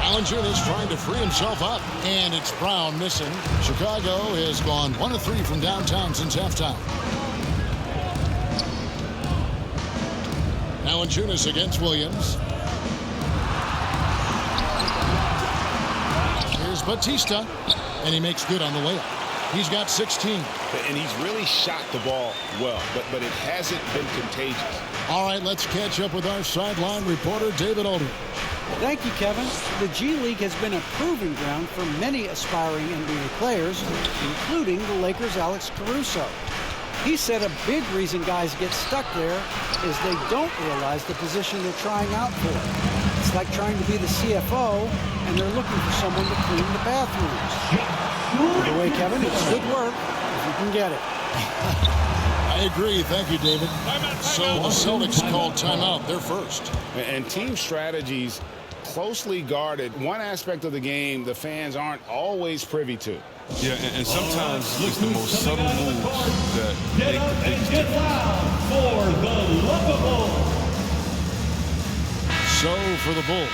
Valanciunas trying to free himself up. And it's Brown missing. Chicago has gone 1 of 3 from downtown since halftime. Valanciunas against Williams. Here's Batista. And he makes good on the layup. He's got 16. And he's really shot the ball well, but it hasn't been contagious. All right, let's catch up with our sideline reporter, David Aldridge. Thank you, Kevin. The G League has been a proving ground for many aspiring NBA players, including the Lakers' Alex Caruso. He said a big reason guys get stuck there is they don't realize the position they're trying out for. It's like trying to be the CFO, and they're looking for someone to clean the bathrooms. By the way, Kevin, it's good work if you can get it. I agree. Thank you, David. So the Celtics called timeout. They're first. And team strategies closely guarded. One aspect of the game the fans aren't always privy to. Yeah, and sometimes it's the most subtle moves that make the biggest difference. For the Lovables. So for the Bulls,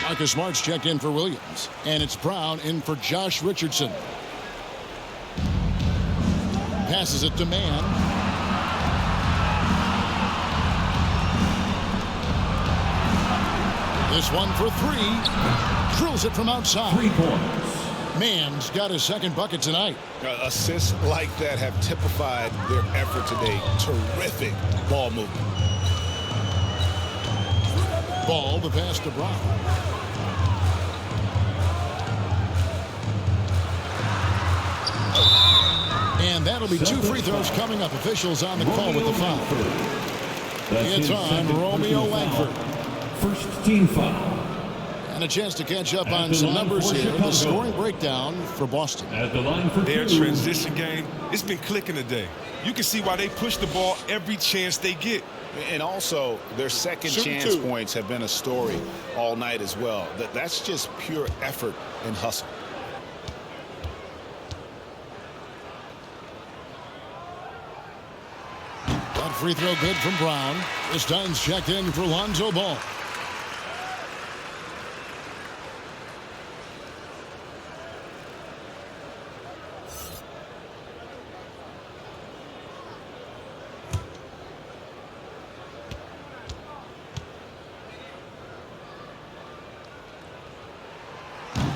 Marcus Smart's checked in for Williams. And it's Brown in for Josh Richardson. Passes it to Mann. This one for three. Drills it from outside. 3 points. Mann's got his second bucket tonight. Assists like that have typified their effort today. Terrific ball movement. Ball, the pass to Brown. And that'll be 2 free throws coming up. Officials on the call with the foul. It's on Romeo Langford. First team foul. And a chance to catch up on some numbers here. The scoring breakdown for Boston. At the line for Their 2. transition game, it's been clicking today. You can see why they push the ball every chance they get. And also, their second chance points have been a story all night as well. That's just pure effort and hustle. That free throw good from Brown. This time's checked in for Lonzo Ball.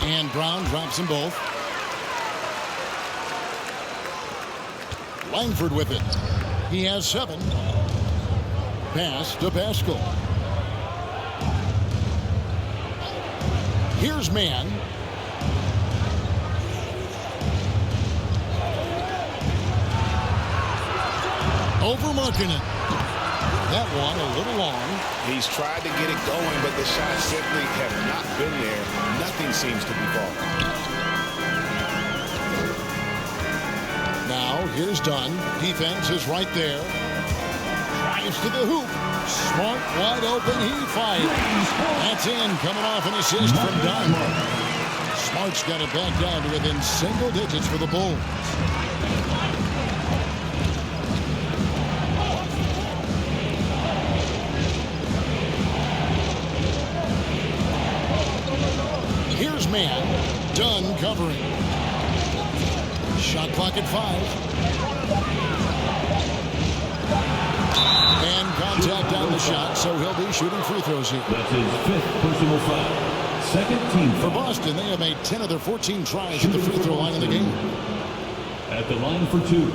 And Brown drops them both. Langford with it. He has 7. Pass to Pascal. Here's Mann. Overmarking it. That one a little long. He's tried to get it going, but the shots simply have not been there. Nothing seems to be falling. Now, here's Dunn. Defense is right there. Drives to the hoop. Smart, wide open. He fires. That's in. Coming off an assist from Dunn. Smart's got it back down to within single digits for the Bulls. Here's Mann. Dunn covering. Shot clock at 5. And contact on the shot, so he'll be shooting free throws here. That's his 5th personal foul. Second team For foul. Boston, they have made 10 of their 14 tries at the free throw line in the game. At the line for 2.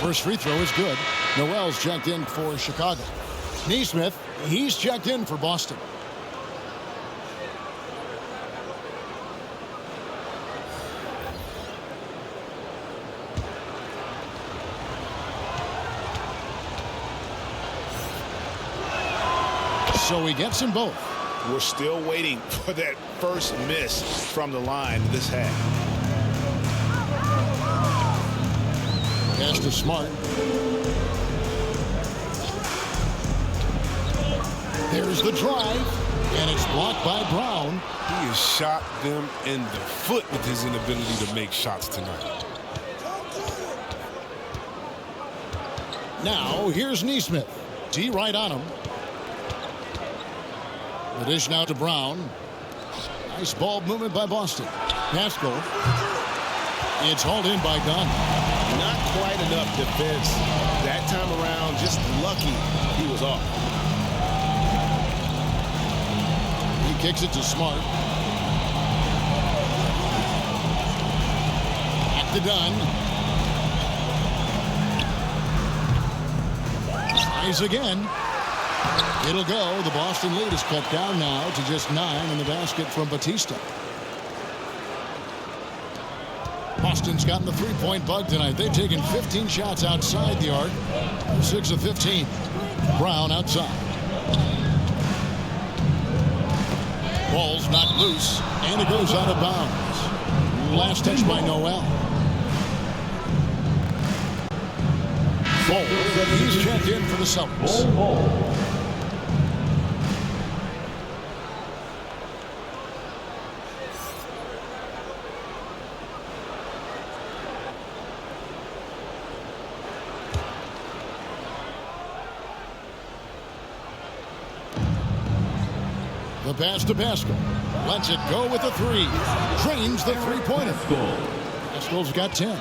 First free throw is good. Noel's checked in for Chicago. Neesmith, he's checked in for Boston. So he gets them both. We're still waiting for that first miss from the line this half. Pass to Smart. There's the drive, and it's blocked by Brown. He has shot them in the foot with his inability to make shots tonight. Now, here's Neesmith. D right on him. The dish now to Brown. Nice ball movement by Boston. Pascal. It's hauled in by Dunn. Not quite enough defense that time around. Just lucky he was off. He kicks it to Smart. Back to Dunn. Tries again. It'll go. The Boston lead is cut down now to just 9 in the basket from Batista. Boston's gotten the three-point bug tonight. They've taken 15 shots outside the arc. 6 of 15. Brown outside. Ball's knocked loose, and it goes out of bounds. Last touch by Noel. Ball. He's checked in for the Celtics. The pass to Pascal. Lets it go with the three. Drains the three-pointer. Pascal's got 10.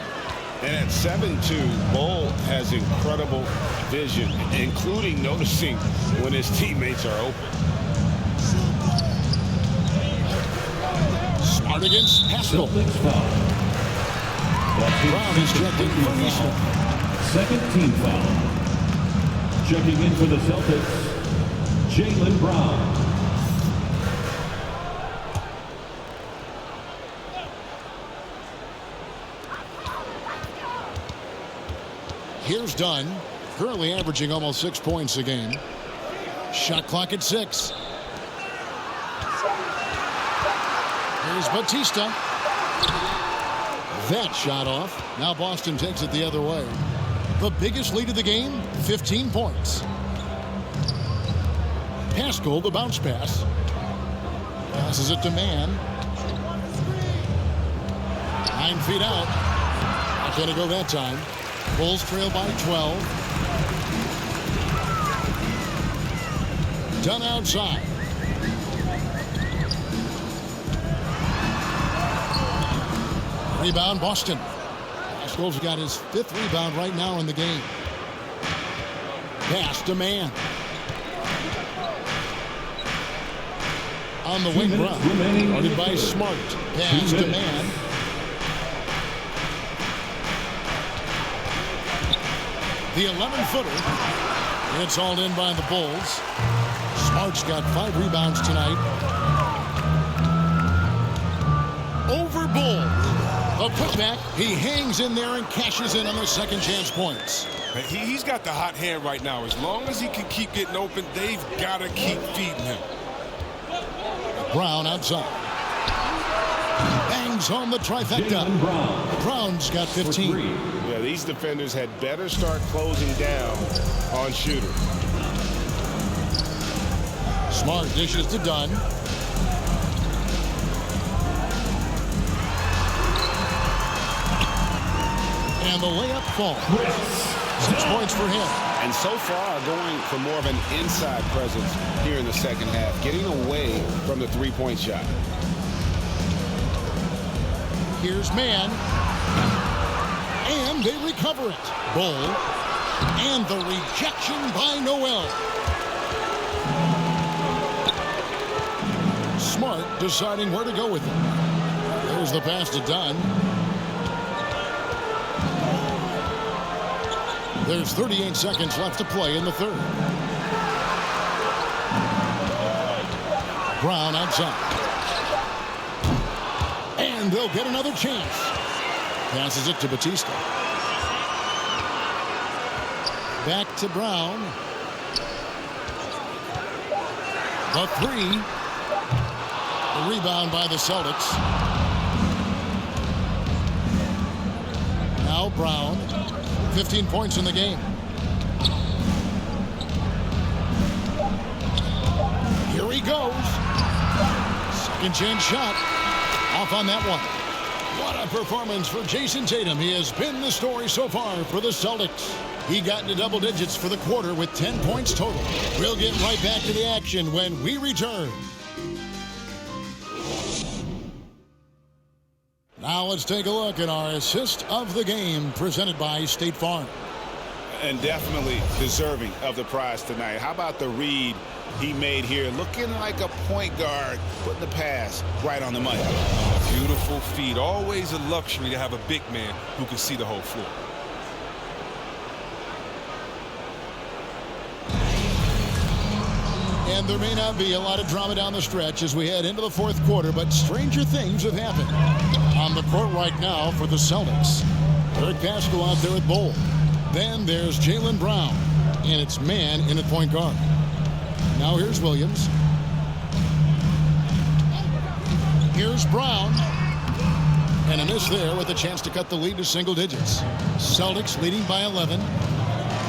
And at 7'2", Bull has incredible vision, including noticing when his teammates are open. Smart against Pascal. Brown is checked in for Eastern. Second team foul. Checking in for the Celtics, Jaylen Brown. Here's Dunn, currently averaging almost 6 points a game. Shot clock at 6. Here's Batista. That shot off. Now Boston takes it the other way. The biggest lead of the game, 15 points. Pascal, the bounce pass. Passes it to Mann. 9 feet out. Not going to go that time. Bulls trail by 12. Dunn outside. Rebound, Boston. Pascal's got his 5th rebound right now in the game. Pass to Mann. On the wing, Brown. Guarded by Smart. Pass to Mann. The 11-footer. It's hauled in by the Bulls. Smart's got 5 rebounds tonight. Over Bull. A putback. He hangs in there and cashes in on the second chance points. He's got the hot hand right now. As long as he can keep getting open, they've got to keep feeding him. Brown outside. Bangs home the trifecta. Brown's got 15. Yeah, these defenders had better start closing down on shooter. Smart dishes to Dunn. And the layup falls. 6 points for him. And so far going for more of an inside presence here in the second half, getting away from the three-point shot. Here's Mann. And they recover it. Bull. And the rejection by Noel. Smart deciding where to go with it. There's the pass to Dunn. There's 38 seconds left to play in the third. Brown outside. And they'll get another chance. Passes it to Batista. Back to Brown. The three. The rebound by the Celtics. Now Brown. 15 points in the game. Here he goes. Second chance shot. Off on that one. What a performance for Jason Tatum. He has been the story so far for the Celtics. He got into double digits for the quarter with 10 points total. We'll get right back to the action when we return. Now let's take a look at our assist of the game presented by State Farm. And definitely deserving of the prize tonight. How about the read he made here? Looking like a point guard, putting the pass right on the money. Beautiful feed. Always a luxury to have a big man who can see the whole floor. And there may not be a lot of drama down the stretch as we head into the fourth quarter, but stranger things have happened. On the court right now for the Celtics, Eric Pascal out there at Bull. Then there's Jaylen Brown, and it's Mann in at point guard. Now here's Williams. Here's Brown. And a miss there with a chance to cut the lead to single digits. Celtics leading by 11.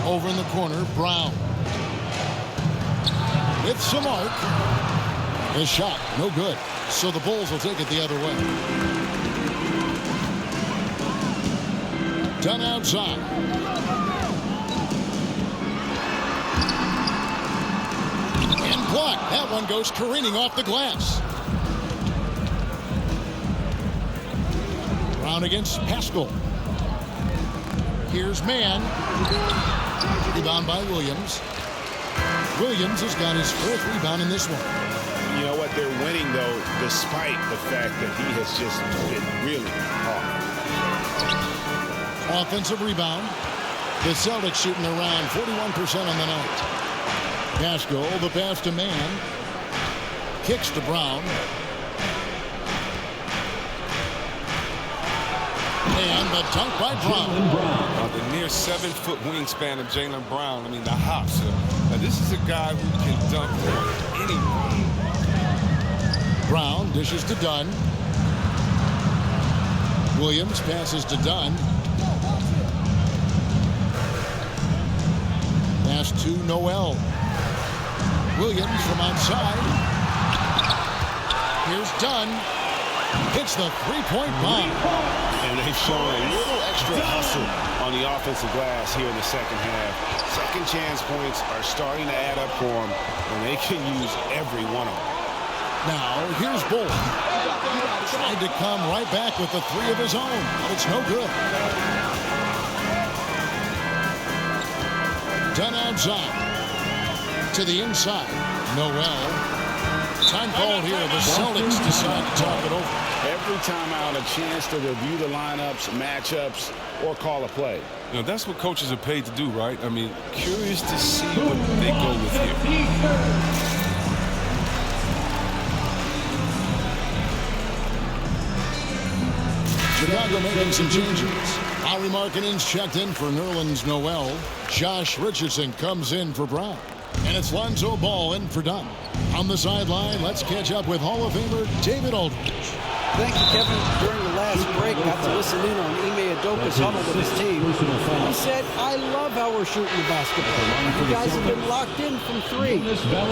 Over in the corner, Brown. With some arc. His shot, no good. So the Bulls will take it the other way. Done outside. And blocked. That one goes careening off the glass. Brown against Pascal. Here's Mann. Rebound by Williams. Williams has got his 4th rebound in this one. You know what? They're winning, though, despite the fact that he has just been really hard. Offensive rebound. The Celtics shooting around 41% on the night. Pascal, the pass to Mann. Kicks to Brown. And the dunk by Brown. The near 7-foot wingspan of Jaylen Brown. I mean, the hops. Now, this is a guy who can dunk anyone. Brown dishes to Dunn. Williams passes to Dunn. Pass to Noel. Williams from outside. Here's Dunn. Hits the three-point bomb. And they've shown a little extra hustle on the offensive glass here in the second half. Second chance points are starting to add up for them, and they can use every one of them. Now, here's Bull. Tried to come right back with the 3 of his own, but it's no good. Done outside. To the inside. Noel. Time called here. The Celtics decide to talk it over. Every time out, a chance to review the lineups, matchups, or call a play. You know, that's what coaches are paid to do, right? I mean, curious to see what they go with here. Chicago making some changes. Lauri Markkanen's checked in for Nerlens Noel. Josh Richardson comes in for Brown. And it's Lonzo Ball in for Dunn. On the sideline, let's catch up with Hall of Famer David Aldridge. Thank you, Kevin. During the last break, got to listen in on Ime Udoka's huddle with his team. He said, I love how we're shooting the basketball. You guys have been locked in from 3.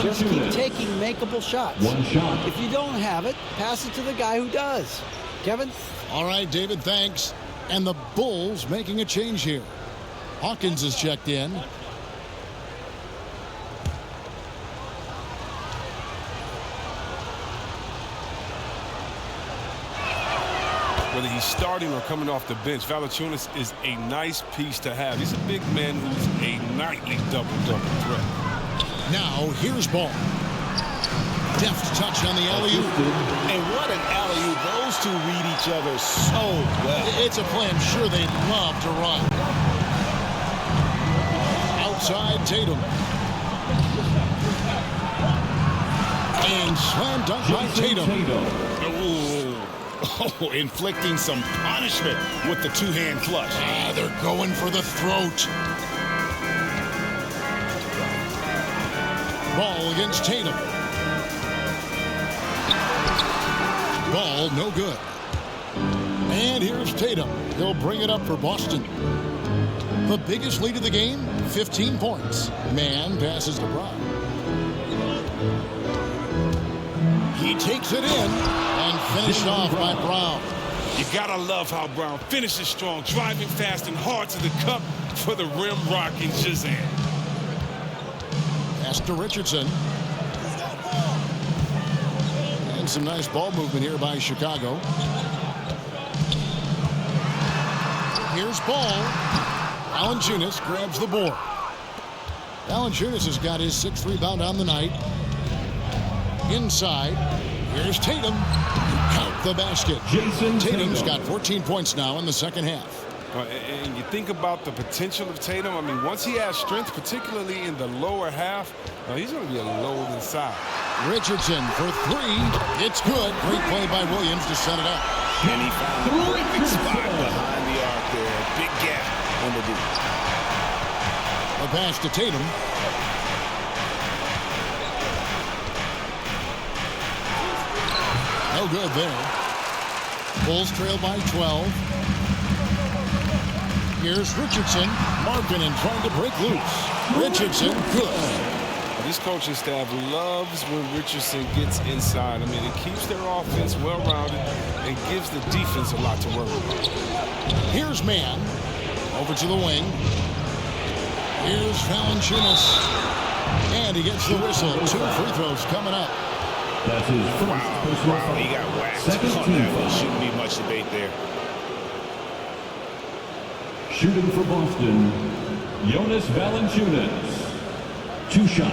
Just keep taking makeable shots. If you don't have it, pass it to the guy who does. Kevin? All right, David, thanks. And the Bulls making a change here. Hawkins is checked in. Whether he's starting or coming off the bench, Valanciunas is a nice piece to have. He's a big man who's a nightly double-double threat. Now, here's Ball. Deft touch on the alley-oop. And what an alley-oop. Those two read each other so well. It's a play I'm sure they'd love to run. Outside Tatum. And slam dunk by Tatum. Oh, inflicting some punishment with the two-hand clutch. They're going for the throat. Ball against Tatum. Ball, no good. And here's Tatum. He'll bring it up for Boston. The biggest lead of the game, 15 points. Mann passes to Brown. He takes it in and finished off by Brown. You gotta love how Brown finishes strong, driving fast and hard to the cup for the rim rocking Shazam. Pass to Richardson. And some nice ball movement here by Chicago. Here's Ball. Valanciunas grabs the board. Valanciunas has got his 6th rebound on the night. Inside, here's Tatum. Count the basket. Tatum's got 14 points now in the second half. And you think about the potential of Tatum. I mean, once he has strength, particularly in the lower half, he's going to be a load inside. Richardson for 3. It's good. Great play by Williams to set it up. And he found the perfect spot behind the arc there. Big gap on the D. A pass to Tatum. No good there. Bulls trail by 12. Here's Richardson. Markkanen trying to break loose. Richardson, good. This coaching staff loves when Richardson gets inside. I mean, it keeps their offense well-rounded and gives the defense a lot to work with. Here's Mann. Over to the wing. Here's Valanciunas. And he gets the whistle. 2 free throws coming up. That's his first personal Wow, foul. he got whacked Second on team that one. foul. Shouldn't be much debate there. Shooting for Boston, Jonas Valanciunas. 2 shots.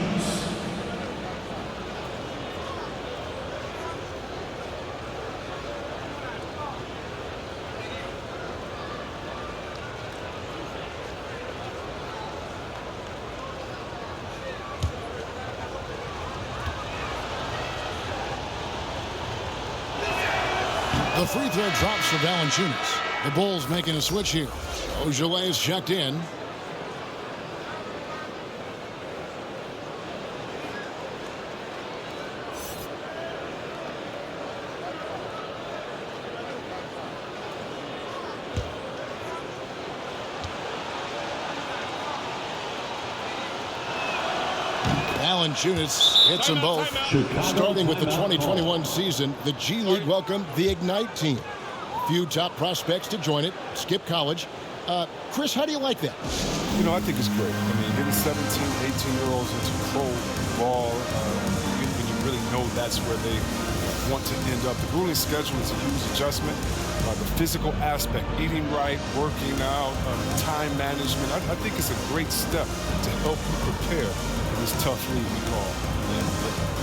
The free throw drops for Valanciunas. The Bulls making a switch here. Ojeleye is checked in. Valanciunas hits them both. Starting with the 2021 season, the G League welcomed the Ignite team. A few top prospects to join it. Skip college. Chris, how do you like that? You know, I think it's great. I mean, getting 17, 18-year-olds into pro ball, when you really know that's where they want to end up. The grueling schedule is a huge adjustment. The physical aspect, eating right, working out, time management. I think it's a great step to help you prepare for this tough league we call the NBA.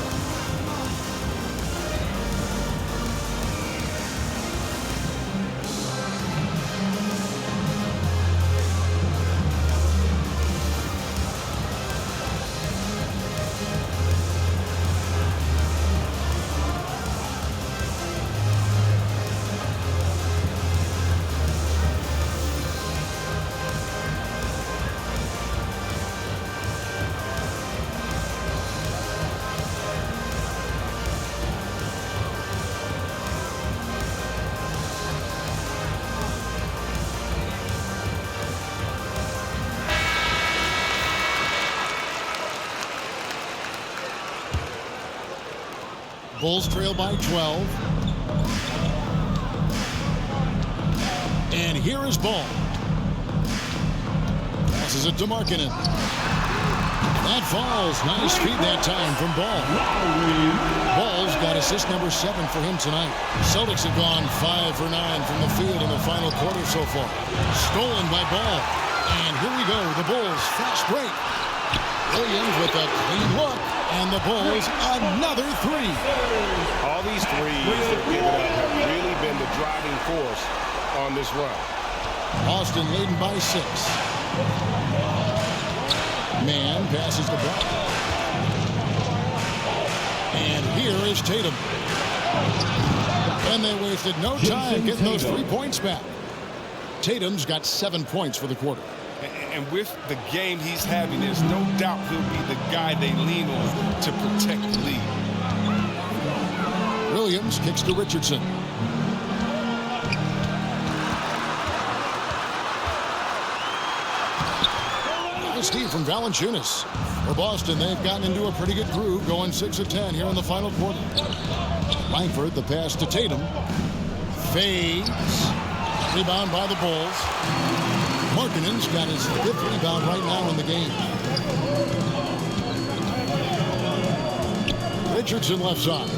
Bulls trail by 12. And here is Ball. Passes it to Markkanen. That falls. Nice feed that time from Ball. Ball's got assist number 7 for him tonight. Celtics have gone 5 for 9 from the field in the final quarter so far. Stolen by Ball. And here we go. The Bulls fast break. Williams with a clean look. And the Bulls another 3. All these threes they're giving up have really been the driving force on this run. Boston leading by 6. Mann passes the ball. And here is Tatum. And they wasted no time getting those 3 points back. Tatum's got 7 points for the quarter. And with the game he's having, there's no doubt he'll be the guy they lean on to protect the lead. Williams kicks to Richardson. Nice steal from Valanciunas. For Boston, they've gotten into a pretty good groove, going 6 of 10 here in the final quarter. Langford, the pass to Tatum. Fades. Rebound by the Bulls. Markkanen's got his 5th rebound right now in the game. Richardson left side.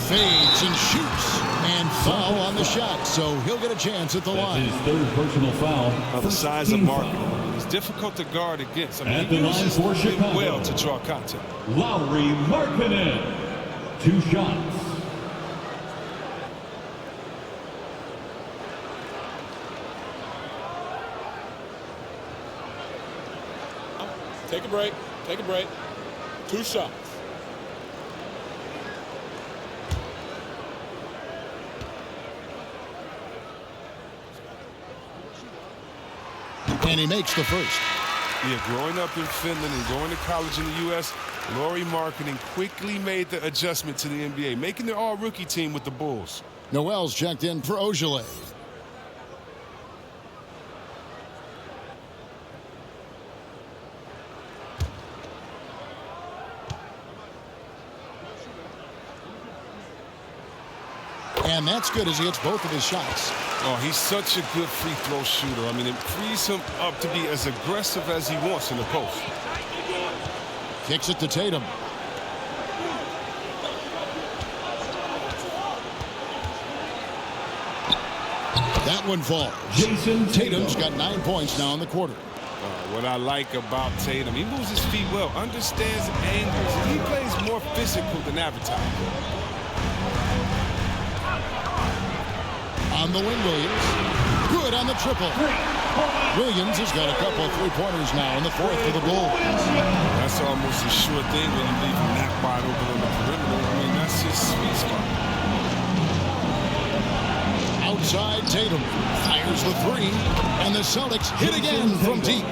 Fades and shoots. And foul on the shot, so he'll get a chance at the line. His 3rd personal foul. The size of Markkanen is difficult to guard against. I mean, At the he line uses for it Chicago, well to draw contact. Lauri Markkanen. 2 shots. Take a break. Take a break. 2 shots. And he makes the first. Yeah, growing up in Finland and going to college in the U.S., Lauri Markkanen quickly made the adjustment to the NBA, making the all-rookie team with the Bulls. Noel's checked in for Ojeleye. And that's good as he hits both of his shots. Oh, he's such a good free throw shooter. I mean, it frees him up to be as aggressive as he wants in the post. Kicks it to Tatum. That one falls. Tatum's got 9 points now in the quarter. What I like about Tatum, he moves his feet well, understands angles, and he plays more physical than advertised. On the wing, Williams. Good on the triple. Williams has got a couple of three-pointers now in the fourth for the Bulls. That's almost a sure thing when you leave him that wide open on the perimeter. I mean, that's his sweet spot. Outside, Tatum fires the three, and the Celtics hit again from deep.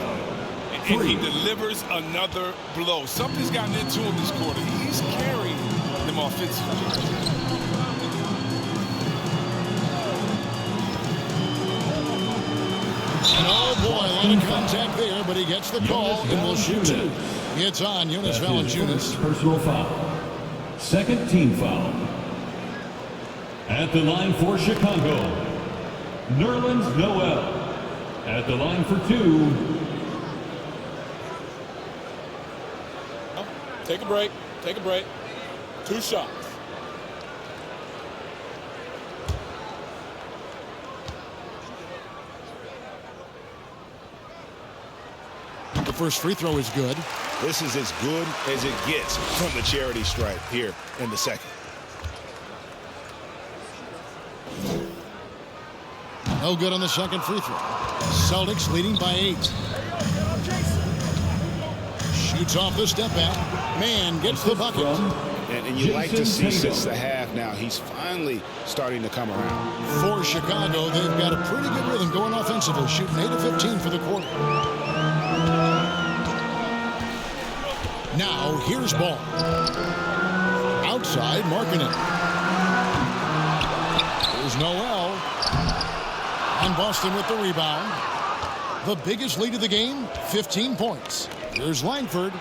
And he delivers another blow. Something's gotten into him this quarter. He's carrying them offensively. Oh boy, a lot of contact there, but he gets the call and will shoot two. It's on Jonas Valanciunas. Personal foul. Second team foul. At the line for Chicago, Nerlens Noel. At the line for two. Take a break. Take a break. 2 shots. The first free throw is good. This is as good as it gets from the charity stripe here in the second. No good on the second free throw. Celtics leading by 8. Shoots off the step back. Man gets the bucket. And you like to see since the half now, he's finally starting to come around. For Chicago, they've got a pretty good rhythm going offensively, shooting 8 of 15 for the quarter. Now, here's Ball. Outside, marking it. Here's Noel. And Boston with the rebound. The biggest lead of the game, 15 points. Here's Langford.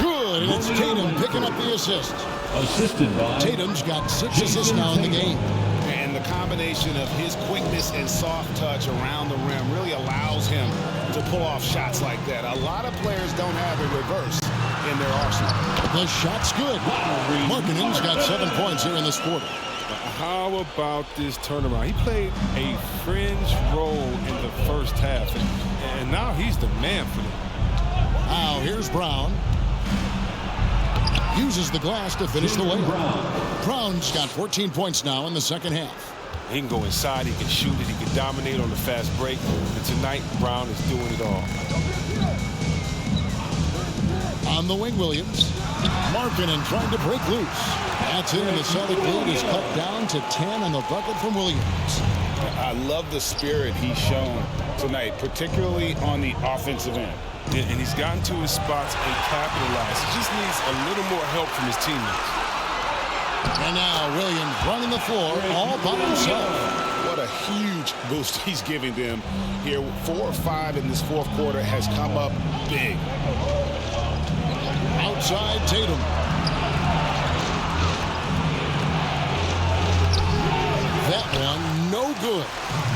Good, and it's Tatum picking up the assist. Assisted by Tatum's got 6 assists now in the game. And the combination of his quickness and soft touch around the rim really allows him to pull off shots like that. A lot of players don't have the reverse in their arsenal. The shot's good. Markkanen's got 7 points here in this quarter. How about this turnaround? He played a fringe role in the first half, and now he's the man for them. Now here's Brown. Uses the glass to finish the layup. Brown's got 14 points now in the second half. He can go inside, he can shoot it, he can dominate on the fast break. And tonight, Brown is doing it all. On the wing, Williams. Markkanen trying to break loose. That's it, and the Celtic lead is cut down to 10 on the bucket from Williams. I love the spirit he's shown tonight, particularly on the offensive end. And he's gotten to his spots and capitalized. He just needs a little more help from his teammates. And now Williams running the floor all by himself. What a huge boost he's giving them here. 4 or 5 in this fourth quarter has come up big. Outside Tatum. That one no good.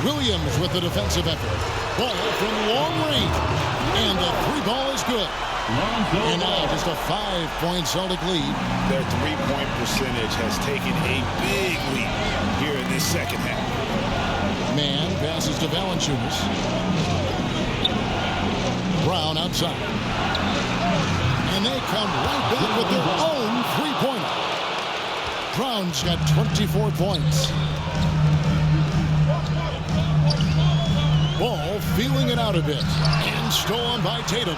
Williams with the defensive effort. Ball from long range. And the 3-ball is good. And now just a 5-point Celtic lead. Their 3-point percentage has taken a big leap here in this second half. Man passes to Valanciunas. Brown outside. And they come right back with their own 3-pointer. Brown's got 24 points. Ball feeling it out a bit. And stolen by Tatum.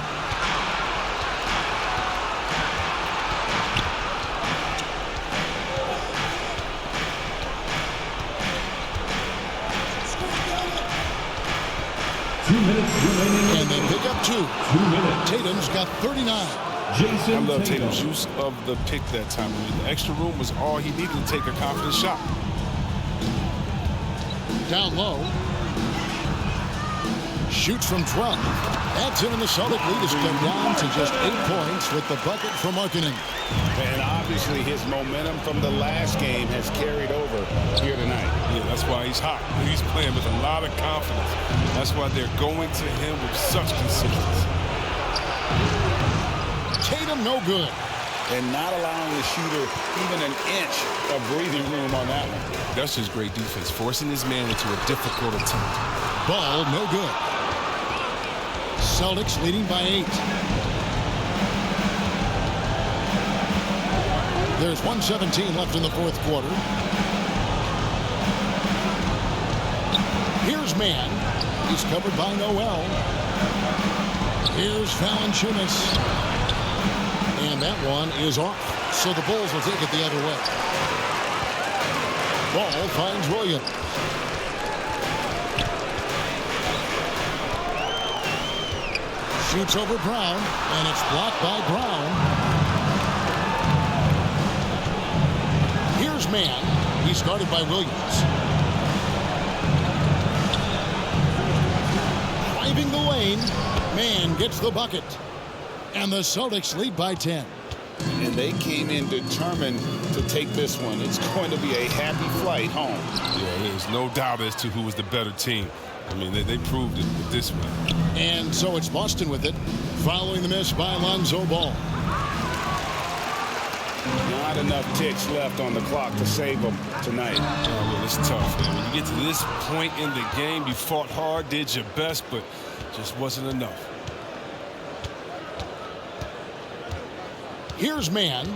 And they pick up 2. 2 minutes. Tatum's got 39. I love Tatum's use of the pick that time. I mean, the extra room was all he needed to take a confident shot. Down low. Shoots from 12. That's it, and the Celtic lead is cut down to just 8 points with the bucket from Markkanen. And obviously his momentum from the last game has carried over here tonight. Yeah, that's why he's hot. He's playing with a lot of confidence. That's why they're going to him with such consistency. Tatum no good. And not allowing the shooter even an inch of breathing room on that one. That's just great defense, forcing his man into a difficult attempt. Ball no good. Celtics leading by 8. There's 1:17 left in the fourth quarter. Here's Mann. He's covered by Noel. Here's Valanciunas. And that one is off. So the Bulls will take it the other way. Ball finds Williams. Shoots over Brown, and it's blocked by Brown. Here's Mann. He's guarded by Williams. Driving the lane. Mann gets the bucket. And the Celtics lead by 10. And they came in determined to take this one. It's going to be a happy flight home. Yeah, there's no doubt as to who was the better team. I mean, they proved it with this one. And so it's Boston with it, following the miss by Lonzo Ball. Not enough ticks left on the clock to save them tonight. Oh, well, it's tough, man. When you get to this point in the game, you fought hard, did your best, but just wasn't enough. Here's Mann.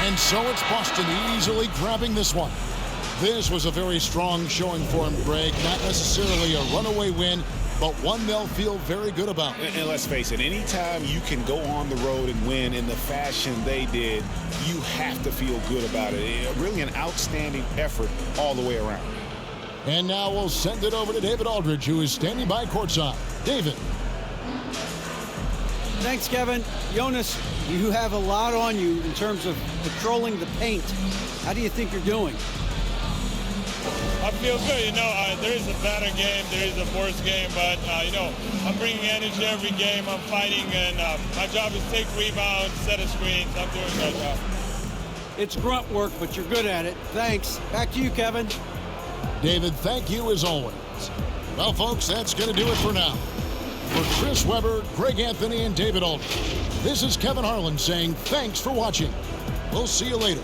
And so it's Boston easily grabbing this one. This was a very strong showing for him, Greg. Not necessarily a runaway win, but one they'll feel very good about. And let's face it, anytime you can go on the road and win in the fashion they did, you have to feel good about it. Really an outstanding effort all the way around. And now we'll send it over to David Aldridge, who is standing by courtside. David. Thanks, Kevin. Jonas, you have a lot on you in terms of patrolling the paint. How do you think you're doing? I feel good. You know, there is a better game, there is a worse game, but, you know, I'm bringing energy every game. I'm fighting, and my job is take rebounds, set a screens. I'm doing my job. It's grunt work, but you're good at it. Thanks. Back to you, Kevin. David, thank you as always. Well, folks, that's going to do it for now. For Chris Webber, Greg Anthony, and David Aldridge, this is Kevin Harlan saying thanks for watching. We'll see you later.